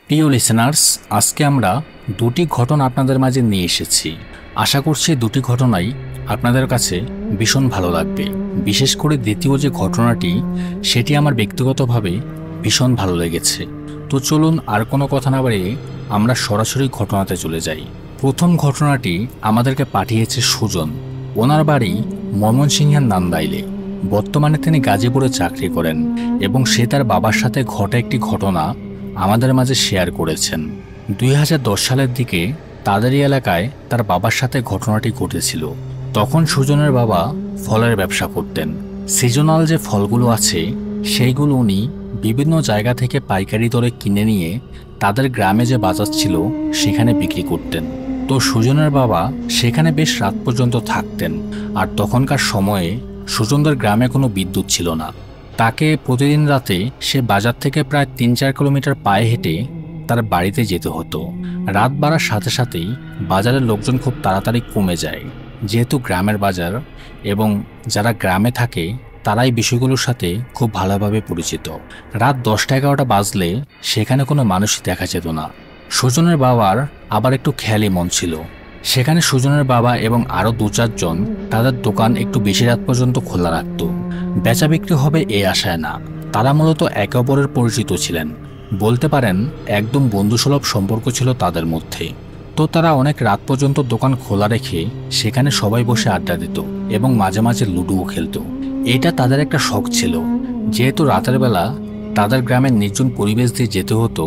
প্রিয় লিসেনার্স, আজকে আমরা দুটি ঘটনা আপনাদের মাঝে নিয়ে এসেছি। আশা করছি দুটি ঘটনাই আপনাদের কাছে ভীষণ ভালো লাগবে। বিশেষ করে দ্বিতীয় যে ঘটনাটি, সেটি আমার ব্যক্তিগতভাবে ভীষণ ভালো লেগেছে। তো চলুন আর কোনো কথা না বাড়িয়ে আমরা সরাসরি ঘটনাতে চলে যাই। প্রথম ঘটনাটি আমাদেরকে পাঠিয়েছে সুজন। ওনার বাড়ি ময়মনসিংহের নান্দাইলে। বর্তমানে তিনি গাজীপুরে চাকরি করেন এবং সে তার বাবার সাথে ঘটা একটি ঘটনা আমাদের মাঝে শেয়ার করেছেন। 2010 সালের দিকে তাদেরই এলাকায় তার বাবার সাথে ঘটনাটি ঘটেছিল। তখন সুজনের বাবা ফলের ব্যবসা করতেন। সিজনাল যে ফলগুলো আছে সেইগুলো উনি বিভিন্ন জায়গা থেকে পাইকারি দরে কিনে নিয়ে তাদের গ্রামে যে বাজার ছিল সেখানে বিক্রি করতেন। তো সুজনের বাবা সেখানে বেশ রাত পর্যন্ত থাকতেন। আর তখনকার সময়ে সুজনদের গ্রামে কোনো বিদ্যুৎ ছিল না। তাকে প্রতিদিন রাতে সে বাজার থেকে প্রায় 3-4 কিলোমিটার পায়ে হেঁটে তার বাড়িতে যেতে হতো। রাত বাড়ার সাথে সাথেই বাজারের লোকজন খুব তাড়াতাড়ি কমে যায়, যেহেতু গ্রামের বাজার এবং যারা গ্রামে থাকে তারাই বিষয়গুলোর সাথে খুব ভালোভাবে পরিচিত। রাত 10টা-11টা বাজলে সেখানে কোনো মানুষই দেখা যেত না। সুজনের বাবার আবার একটু খেয়ালি মন ছিল। সেখানে সুজনের বাবা এবং আরও 2-4 জন তাদের দোকান একটু বেশি রাত পর্যন্ত খোলা রাখত। বেচা বিক্রি হবে এই আশায় না, তারা মূলত একে অপরের পরিচিত ছিলেন। বলতে পারেন একদম বন্ধুসুলভ সম্পর্ক ছিল তাদের মধ্যে। তো তারা অনেক রাত পর্যন্ত দোকান খোলা রেখে সেখানে সবাই বসে আড্ডা দিত এবং মাঝে মাঝে লুডোও খেলত। এটা তাদের একটা শখ ছিল। যেহেতু রাতের বেলা তাদের গ্রামের নির্জন পরিবেশ দিয়ে যেতে হতো,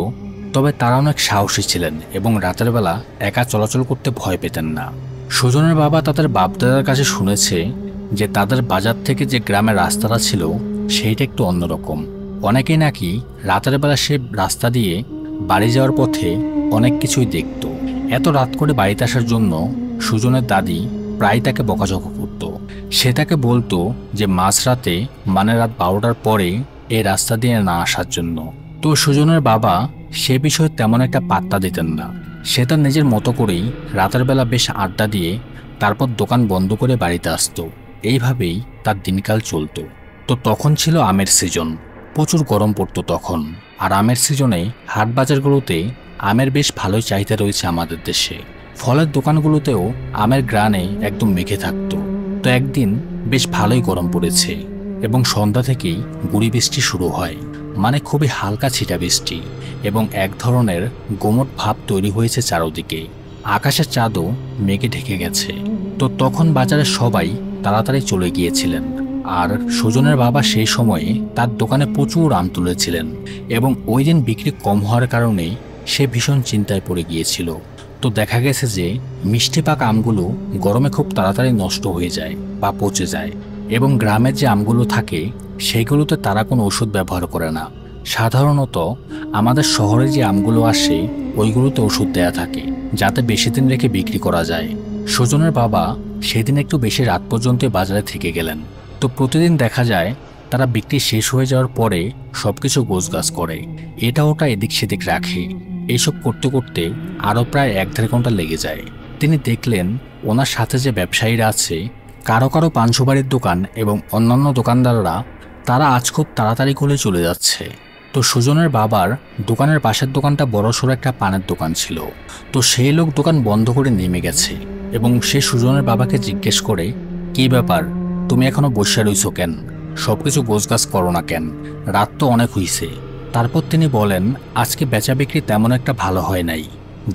তবে তারা অনেক সাহসী ছিলেন এবং রাতের বেলা একা চলাচল করতে ভয় পেতেন না। সুজনের বাবা তাদের বাপদাদার কাছে শুনেছে যে তাদের বাজার থেকে যে গ্রামের রাস্তাটা ছিল সেইটা একটু অন্যরকম। অনেকেই নাকি রাতের বেলা সে রাস্তা দিয়ে বাড়ি যাওয়ার পথে অনেক কিছুই দেখত। এত রাত করে বাড়িতে আসার জন্য সুজনের দাদি প্রায় তাকে বকাঝকা করত। সে তাকে বলতো যে মাঝরাতে মানে রাত 12টার পরে এই রাস্তা দিয়ে না আসার জন্য। তো সুজনের বাবা সে বিষয়ে তেমন একটা পাত্তা দিতেন না। সে তার নিজের মতো করেই রাতের বেলা বেশ আড্ডা দিয়ে তারপর দোকান বন্ধ করে বাড়িতে আসতো। এইভাবেই তার দিনকাল চলত। তো তখন ছিল আমের সিজন, প্রচুর গরম পড়তো তখন। আর আমের সিজনে হাট বাজারগুলোতে আমের বেশ ভালোই চাহিদা রয়েছে আমাদের দেশে। ফলের দোকানগুলোতেও আমের গ্রানে একদম মেখে থাকতো। তো একদিন বেশ ভালোই গরম পড়েছে এবং সন্ধ্যা থেকেই গুঁড়ি বৃষ্টি শুরু হয়, মানে খুবই হালকা ছিটা বৃষ্টি, এবং এক ধরনের গোমট ভাব তৈরি হয়েছে চারদিকে। আকাশের চাঁদও মেঘে ঢেকে গেছে। তো তখন বাজারের সবাই তাড়াতাড়ি চলে গিয়েছিলেন। আর সুজনের বাবা সেই সময়ে তার দোকানে প্রচুর আম তুলেছিলেন এবং ওই দিন বিক্রি কম হওয়ার কারণে সে ভীষণ চিন্তায় পড়ে গিয়েছিল। তো দেখা গেছে যে মিষ্টি পাকা আমগুলো গরমে খুব তাড়াতাড়ি নষ্ট হয়ে যায় বা পচে যায়, এবং গ্রামের যে আমগুলো থাকে সেইগুলোতে তারা কোনো ওষুধ ব্যবহার করে না। সাধারণত আমাদের শহরে যে আমগুলো আসে ওইগুলোতে ওষুধ দেয়া থাকে যাতে বেশি দিন রেখে বিক্রি করা যায়। সুজনের বাবা সেদিন একটু বেশি রাত পর্যন্ত বাজারে থেকে গেলেন। তো প্রতিদিন দেখা যায় তারা বিক্রি শেষ হয়ে যাওয়ার পরে সবকিছু গোছগাছ করে, এটা ওটা এদিক সেদিক রাখে। এইসব করতে করতে আরও প্রায় 1-1.5 ঘন্টা লেগে যায়। তিনি দেখলেন ওনার সাথে যে ব্যবসায়ীরা আছে, কারো কারো পান সুপারির দোকান এবং অন্যান্য দোকানদাররা তারা আজ খুব তাড়াতাড়ি করে চলে যাচ্ছে। তো সুজনের বাবার দোকানের পাশের দোকানটা বড়সড় একটা পানের দোকান ছিল। তো সেই লোক দোকান বন্ধ করে নেমে গেছে এবং সে সুজনের বাবাকে জিজ্ঞেস করে, কী ব্যাপার, তুমি এখনো বসে রইছো কেন? সবকিছু গোছগাছ করো না কেন? রাত তো অনেক হইছে। তারপর তিনি বলেন, আজকে বেচা বিক্রি তেমন একটা ভালো হয় নাই।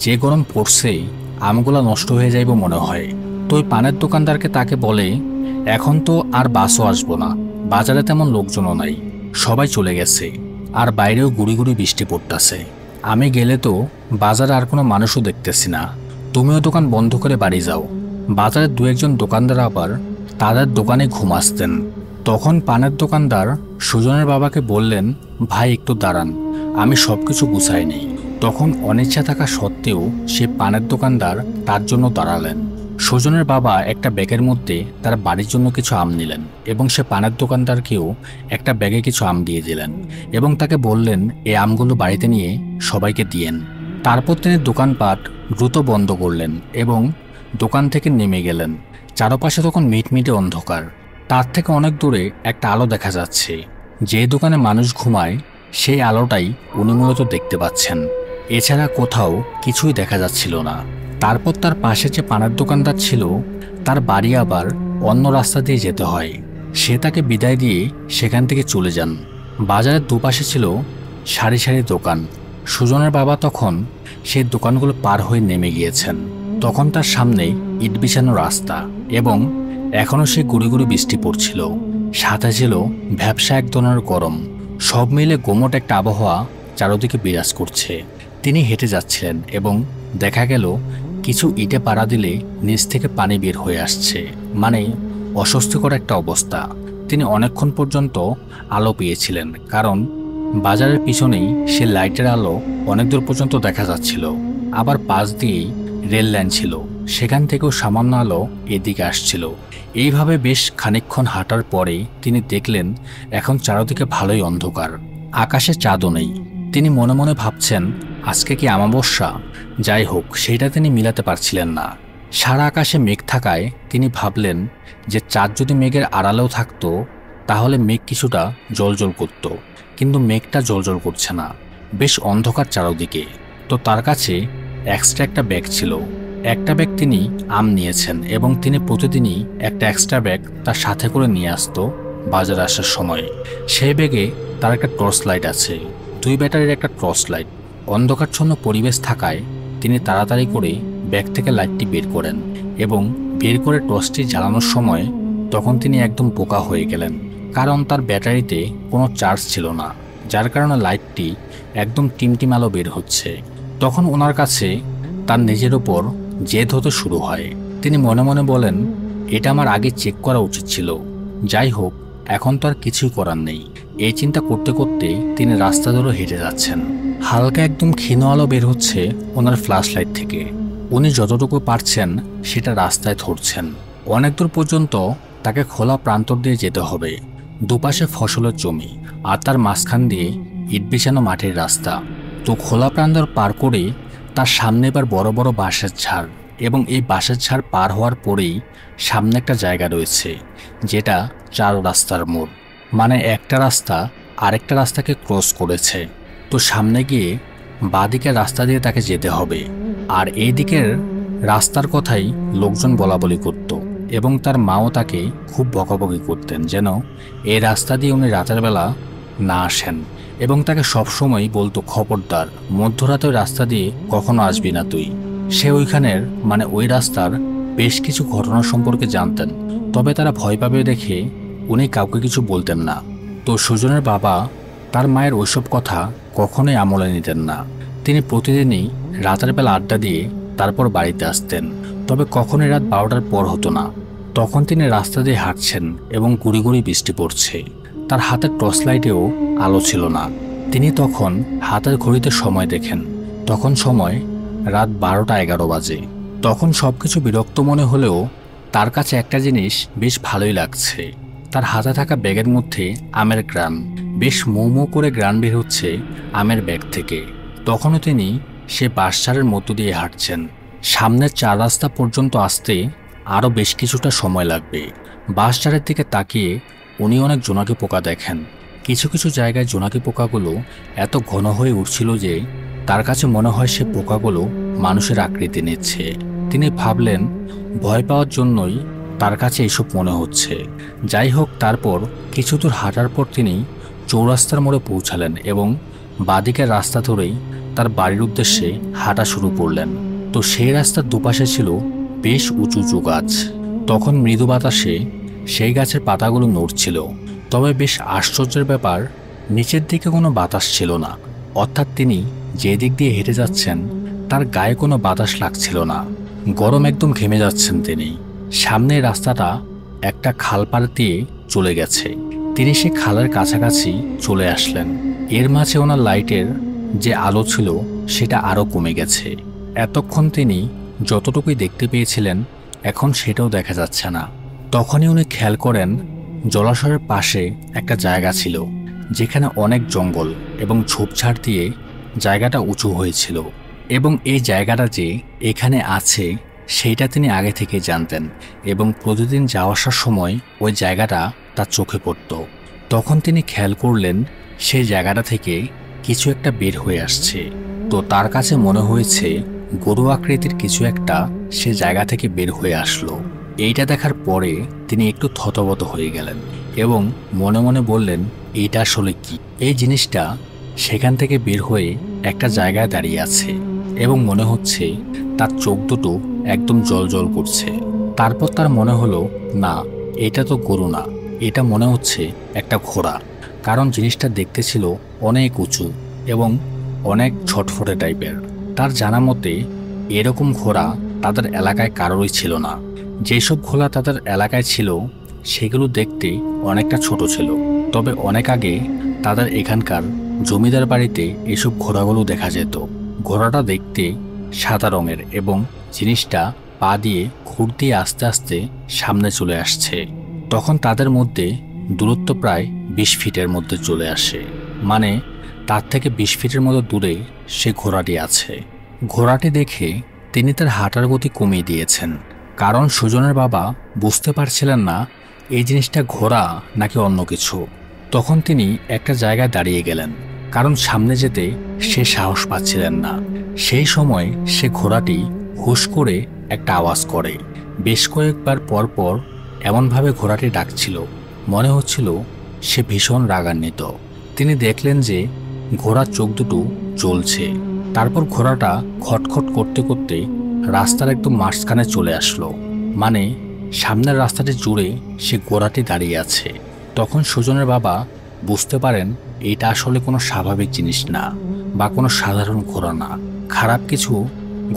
যে গরম পড়ছে আমগুলা নষ্ট হয়ে যাইব মনে হয়। তো ওই পানের দোকানদারকে তাকে বলে, এখন তো আর বাসও আসবো না, বাজারে তেমন লোকজনও নাই, সবাই চলে গেছে, আর বাইরেও গুড়ি গুড়ি বৃষ্টি পড়তেছে। আমি গেলে তো বাজারে আর কোনো মানুষও দেখতেছি না, তুমিও দোকান বন্ধ করে বাড়ি যাও। বাজারের 2-1 জন দোকানদার আবার তাদের দোকানে ঘুমাসতেন। তখন পানের দোকানদার সুজনের বাবাকে বললেন, ভাই একটু দাঁড়ান, আমি সব কিছু গুছাই নেই। তখন অনিচ্ছা থাকা সত্ত্বেও সে পানের দোকানদার তার জন্য দাঁড়ালেন। সুজনের বাবা একটা ব্যাগের মধ্যে তার বাড়ির জন্য কিছু আম নিলেন এবং সে পানের দোকানদারকেও একটা ব্যাগে কিছু আম দিয়ে দিলেন এবং তাকে বললেন, এই আমগুলো বাড়িতে নিয়ে সবাইকে দিয়েন। তারপর তিনি দোকানপাট দ্রুত বন্ধ করলেন এবং দোকান থেকে নেমে গেলেন। চারপাশে তখন মিটমিটে অন্ধকার। তার থেকে অনেক দূরে একটা আলো দেখা যাচ্ছে। যে দোকানে মানুষ ঘুমায় সেই আলোটাই উনি মূলত দেখতে পাচ্ছেন। এছাড়া কোথাও কিছুই দেখা যাচ্ছিল না। তারপর তার পাশে যে পানের দোকানদার ছিল, তার বাড়ি আবার অন্য রাস্তা দিয়ে যেতে হয়। সে তাকে বিদায় দিয়ে সেখান থেকে চলে যান। বাজারের দুপাশে ছিল সারি সারি দোকান। সুজনের বাবা তখন সেই দোকানগুলো পার হয়ে নেমে গিয়েছেন। তখন তার সামনে ইট বিছানো রাস্তা এবং এখনও সে গুড়ি গুড়ি বৃষ্টি পড়ছিল। সাথে ছিল ভ্যাপসা এক ধরনের গরম। সব মিলে গোমট একটা আবহাওয়া চারদিকে বিরাজ করছে। তিনি হেঁটে যাচ্ছিলেন এবং দেখা গেল কিছু ইটে পাড়া দিলে নিচ থেকে পানি বের হয়ে আসছে, মানে অস্বস্তিকর একটা অবস্থা। তিনি অনেকক্ষণ পর্যন্ত আলো পেয়েছিলেন, কারণ বাজারের পিছনেই সে লাইটের আলো অনেক দূর পর্যন্ত দেখা যাচ্ছিল। আবার পাশ দিয়েই রেল লাইন ছিল, সেখান থেকেও সামান্য আলো এদিকে আসছিল। এইভাবে বেশ খানিকক্ষণ হাঁটার পরে তিনি দেখলেন এখন চারদিকে ভালোই অন্ধকার, আকাশে চাঁদও নেই। তিনি মনে মনে ভাবছেন আজকে কি অমাবস্যা? যাই হোক, সেটা তিনি মিলাতে পারছিলেন না। সারা আকাশে মেঘ থাকায় তিনি ভাবলেন যে চাঁদ যদি মেঘের আড়ালেও থাকতো তাহলে মেঘ কিছুটা জ্বলজ্বল করত, কিন্তু মেঘটা জ্বলজ্বল করছে না, বেশ অন্ধকার চারদিকে। তো তার কাছে এক্সট্রা একটা ব্যাগ ছিল। একটা ব্যাগ তিনি আম নিয়েছেন এবং তিনি প্রতিদিনই একটা এক্সট্রা ব্যাগ তার সাথে করে নিয়ে আসতো বাজারে আসার সময়। সেই ব্যাগে তার একটা টর্চ লাইট আছে, 2 ব্যাটারির একটা টর্চ লাইট। অন্ধকারচ্ছন্ন পরিবেশ থাকায় তিনি তাড়াতাড়ি করে ব্যাগ থেকে লাইটটি বের করেন এবং বের করে টর্চটি জ্বালানোর সময় তখন তিনি একদম বোকা হয়ে গেলেন, কারণ তার ব্যাটারিতে কোনো চার্জ ছিল না, যার কারণে লাইটটি একদম টিমটিম আলো বের হচ্ছে। তখন ওনার কাছে তার নিজের ওপর জেদ হতে শুরু হয়। তিনি মনে মনে বলেন, এটা আমার আগে চেক করা উচিত ছিল। যাই হোক, এখন তো আর কিছুই করার নেই। এই চিন্তা করতে করতে তিনি রাস্তা ধরে হেঁটে যাচ্ছেন। হালকা একদম ক্ষীণ আলো বের হচ্ছে ওনার ফ্ল্যাশ লাইট থেকে। উনি যতটুকু পারছেন সেটা রাস্তায় ধরছেন। অনেক দূর পর্যন্ত তাকে খোলা প্রান্তর দিয়ে যেতে হবে। দুপাশে ফসলের জমি আর তার মাঝখান দিয়ে ইট বিছানো মাটির রাস্তা। তো খোলা প্রান্তর পার করে তার সামনে এবার বড় বড় বাঁশের ঝাড়, এবং এই বাঁশের ঝাড় পার হওয়ার পরেই সামনে একটা জায়গা রয়েছে যেটা 4 রাস্তার মোড়, মানে একটা রাস্তা আরেকটা রাস্তাকে ক্রস করেছে। তো সামনে গিয়ে বাঁদিকের রাস্তা দিয়ে তাকে যেতে হবে। আর এই দিকের রাস্তার কথাই লোকজন বলাবলি করত এবং তার মাও তাকে খুব বকাবকি করতেন যেন এই রাস্তা দিয়ে উনি রাতের বেলা না আসেন, এবং তাকে সবসময় বলতো, খবরদার মধ্যরাতে ওই রাস্তা দিয়ে কখনো আসবি না তুই। সে ওইখানের মানে ওই রাস্তার বেশ কিছু ঘটনা সম্পর্কে জানতেন, তবে তারা ভয় পাবে দেখে উনি কাউকে কিছু বলতেন না। তো সুজনের বাবা তার মায়ের ওইসব কথা কখনোই আমলে নিতেন না। তিনি প্রতিদিনই রাতের বেলা আড্ডা দিয়ে তারপর বাড়িতে আসতেন, তবে কখনোই রাত 12টার পর হতো না। তখন তিনি রাস্তা দিয়ে হাঁটছেন এবং গুড়ি গুড়ি বৃষ্টি পড়ছে। তার হাতের টর্চ লাইটেও আলো ছিল না। তিনি তখন হাতের ঘড়িতে সময় দেখেন, তখন সময় রাত 12টা 11 বাজে। তখন সবকিছু বিরক্ত মনে হলেও তার কাছে একটা জিনিস বেশ ভালোই লাগছে। তার হাতে থাকা ব্যাগের মধ্যে আমের গ্রান, বেশ মৌ মৌ করে গ্রান বের হচ্ছে আমের ব্যাগ থেকে। তখনও তিনি সে বাঁশঝাড়ের মধ্য দিয়ে হাঁটছেন। সামনের 4 রাস্তা পর্যন্ত আসতে আরও বেশ কিছুটা সময় লাগবে। বাঁশঝাড়ের দিকে তাকিয়ে উনি অনেক জোনাকি পোকা দেখেন। কিছু কিছু জায়গায় জোনাকি পোকাগুলো এত ঘন হয়ে উঠছিল যে তার কাছে মনে হয় সে পোকাগুলো মানুষের আকৃতি নিচ্ছে। তিনি ভাবলেন ভয় পাওয়ার জন্যই তার কাছে এসব মনে হচ্ছে। যাই হোক, তারপর কিছু দূর হাঁটার পর তিনি চৌরাস্তার মোড়ে পৌঁছালেন এবং বাঁদিকের রাস্তা ধরেই তার বাড়ির উদ্দেশ্যে হাঁটা শুরু করলেন। তো সেই রাস্তার দুপাশে ছিল বেশ উঁচু উঁচু গাছ। তখন মৃদু বাতাসে সেই গাছের পাতাগুলো নড়ছিল, তবে বেশ আশ্চর্যের ব্যাপার, নিচের দিকে কোনো বাতাস ছিল না। অর্থাৎ তিনি যে দিক দিয়ে হেঁটে যাচ্ছেন তার গায়ে কোনো বাতাস লাগছিল না। গরম একদম ঘেমে যাচ্ছেন তিনি। সামনের রাস্তাটা একটা খাল পাড় দিয়ে চলে গেছে। তিনি সে খালের কাছাকাছি চলে আসলেন। এর মাঝে ওনার লাইটের যে আলো ছিল সেটা আরও কমে গেছে। এতক্ষণ তিনি যতটুকুই দেখতে পেয়েছিলেন এখন সেটাও দেখা যাচ্ছে না। তখনই উনি খেয়াল করেন জলাশয়ের পাশে একটা জায়গা ছিল যেখানে অনেক জঙ্গল এবং ঝোপঝাড় দিয়ে জায়গাটা উঁচু হয়েছিল, এবং এই জায়গাটা যে এখানে আছে সেইটা তিনি আগে থেকে জানতেন এবং প্রতিদিন যাওয়া আসার সময় ওই জায়গাটা তার চোখে পড়ত। তখন তিনি খেয়াল করলেন সেই জায়গাটা থেকে কিছু একটা বের হয়ে আসছে। তো তো তার কাছে মনে হয়েছে গরু আকৃতির কিছু একটা সে জায়গা থেকে বের হয়ে আসলো। এইটা দেখার পরে তিনি একটু থতবত হয়ে গেলেন এবং মনে মনে বললেন, এইটা আসলে কি? এই জিনিসটা সেখান থেকে বের হয়ে একটা জায়গায় দাঁড়িয়ে আছে এবং মনে হচ্ছে তার চোখ দুটো একদম জ্বলজ্বল করছে। তারপর তার মনে হলো, না, এটা তো গরু না, এটা মনে হচ্ছে একটা ঘোড়া। কারণ জিনিসটা দেখতে ছিল অনেক উঁচু এবং অনেক ছটফটে টাইপের। তার জানা মতে এরকম ঘোড়া তাদের এলাকায় কারোরই ছিল না। যেসব ঘোড়া তাদের এলাকায় ছিল সেগুলো দেখতে অনেকটা ছোট ছিল। তবে অনেক আগে তাদের এখানকার জমিদার বাড়িতে এসব ঘোড়াগুলো দেখা যেত। ঘোড়াটা দেখতে সাদা রঙের এবং জিনিসটা পা দিয়ে খুর দিয়ে আস্তে আস্তে সামনে চলে আসছে। তখন তাদের মধ্যে দূরত্ব প্রায় 20 ফিটের মধ্যে চলে আসে। মানে তার থেকে 20 ফিটের মতো দূরে সে ঘোড়াটি আছে। ঘোড়াটি দেখে তিনি তার হাঁটার গতি কমিয়ে দিয়েছেন, কারণ সুজনের বাবা বুঝতে পারছিলেন না এই জিনিসটা ঘোড়া নাকি অন্য কিছু। তখন তিনি একটা জায়গায় দাঁড়িয়ে গেলেন, কারণ সামনে যেতে সে সাহস পাচ্ছিলেন না। সেই সময় সে ঘোড়াটি হুশ করে একটা আওয়াজ করে। বেশ কয়েকবার পর পর এমনভাবে ঘোড়াটি ডাকছিল, মনে হচ্ছিল সে ভীষণ রাগান্বিত। তিনি দেখলেন যে ঘোড়ার চোখ দুটো জ্বলছে। তারপর ঘোড়াটা খটখট করতে করতে রাস্তার একদম মাঝখানে চলে আসলো। মানে সামনের রাস্তাটি জুড়ে সে ঘোড়াটি দাঁড়িয়ে আছে। তখন সুজনের বাবা বুঝতে পারেন এটা আসলে কোনো স্বাভাবিক জিনিস না বা কোনো সাধারণ ঘোড়া না, খারাপ কিছু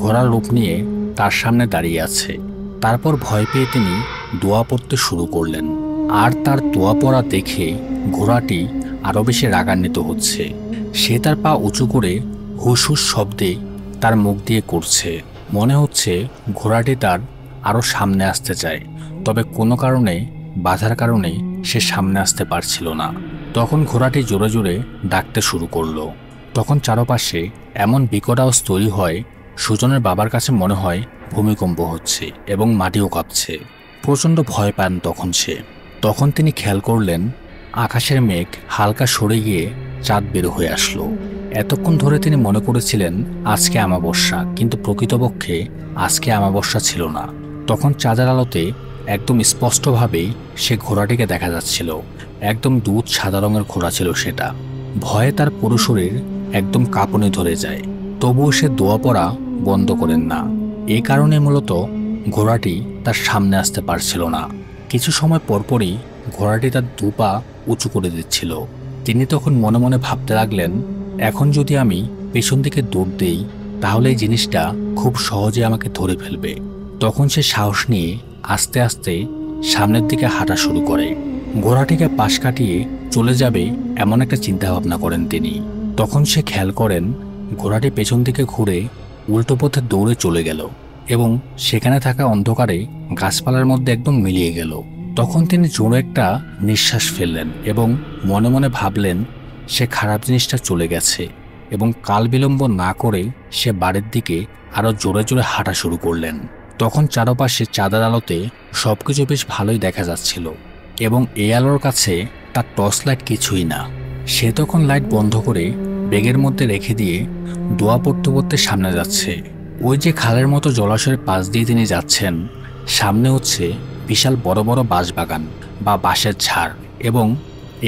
ঘোড়ার রূপ নিয়ে তার সামনে দাঁড়িয়ে আছে। তারপর ভয় পেয়ে তিনি দোয়া পড়তে শুরু করলেন। আর তার দোয়া পড়া দেখে ঘোড়াটি আরও বেশি রাগান্বিত হচ্ছে। সে তার পা উঁচু করে হুস হুস শব্দে তার মুখ দিয়ে করছে। মনে হচ্ছে ঘোড়াটি তার আরও সামনে আসতে চায়, তবে কোনো কারণে বাধার কারণে সে সামনে আসতে পারছিল না। তখন ঘোড়াটি জোরে জোরে ডাকতে শুরু করলো। তখন চারপাশে এমন বিকট আওয়াজ তৈরি হয়, সুজনের বাবার কাছে মনে হয় ভূমিকম্প হচ্ছে এবং মাটিও কাঁপছে। প্রচণ্ড ভয় পান তখন সে। তখন তিনি খেয়াল করলেন আকাশের মেঘ হালকা সরে গিয়ে চাঁদ বের হয়ে আসলো। এতক্ষণ ধরে তিনি মনে করেছিলেন আজকে অমাবস্যা, কিন্তু প্রকৃতপক্ষে আজকে অমাবস্যা ছিল না। তখন চাঁদের আলোতে একদম স্পষ্টভাবেই সে ঘোড়াটিকে দেখা যাচ্ছিল। একদম দুধ সাদা রঙের ঘোড়া ছিল সেটা। ভয়ে তার পুরো শরীর একদম কাঁপুনি ধরে যায়। তবুও সে দোয়া পড়া বন্ধ করেন না। এই কারণে মূলত ঘোড়াটি তার সামনে আসতে পারছিল না। কিছু সময় পরপরই ঘোড়াটি তার দুপা উঁচু করে দিচ্ছিল। তিনি তখন মনে মনে ভাবতে লাগলেন, এখন যদি আমি পেছন দিকে দৌড় দেই তাহলে এই জিনিসটা খুব সহজে আমাকে ধরে ফেলবে। তখন সে সাহস নিয়ে আস্তে আস্তে সামনের দিকে হাঁটা শুরু করে। ঘোড়াটিকে পাশ কাটিয়ে চলে যাবে এমন একটা চিন্তাভাবনা করেন তিনি। তখন সে খেয়াল করেন ঘোড়াটি পেছন দিকে ঘুরে উল্টো পথে দৌড়ে চলে গেল এবং সেখানে থাকা অন্ধকারে গাছপালার মধ্যে একদম মিলিয়ে গেল। তখন তিনি জোরে একটা নিঃশ্বাস ফেললেন এবং মনে মনে ভাবলেন সে খারাপ জিনিসটা চলে গেছে এবং কাল বিলম্ব না করে সে বাড়ির দিকে আরো জোরে জোরে হাঁটা শুরু করলেন। তখন চারপাশে চাঁদের আলোতে সবকিছু বেশ ভালোই দেখা যাচ্ছিল এবং এই আলোর কাছে তার টর্চ লাইট কিছুই না। সে তখন লাইট বন্ধ করে ব্যাগের মধ্যে রেখে দিয়ে দোয়া পড়তে পড়তে সামনে যাচ্ছে। ওই যে খালের মতো জলাশয়ের পাশ দিয়ে তিনি যাচ্ছেন, সামনে হচ্ছে বিশাল বড় বড় বাঁশবাগান বা বাঁশের ঝাড় এবং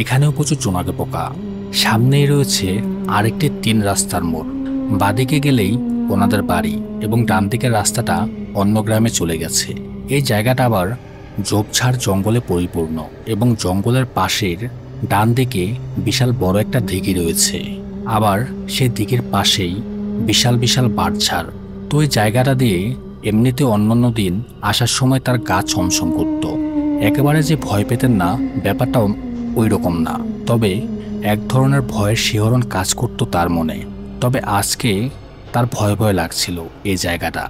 এখানেও প্রচুর জোনাকি পোকা। সামনেই রয়েছে আরেকটি 3 রাস্তার মোড়। বাদিকে গেলেই ওনাদের বাড়ি এবং ডান দিকের রাস্তাটা অন্য গ্রামে চলে গেছে। এই জায়গাটা আবার ঝোপঝাড় জঙ্গলে পরিপূর্ণ এবং জঙ্গলের পাশের ডান দিকে বিশাল বড় একটা দিঘি রয়েছে। আবার সেই দিঘির পাশেই বিশাল বিশাল বাঁশঝাড়। তো এই জায়গাটা দিয়ে এমনিতে অন্যান্য দিন আসার সময় তার গা ছমছম করত। একেবারে যে ভয় পেতেন না ব্যাপারটা ওই রকম না, তবে এক ধরনের ভয়ের শিহরণ কাজ করত তার মনে। তবে আজকে তার ভয় ভয় লাগছিল এই জায়গাটা।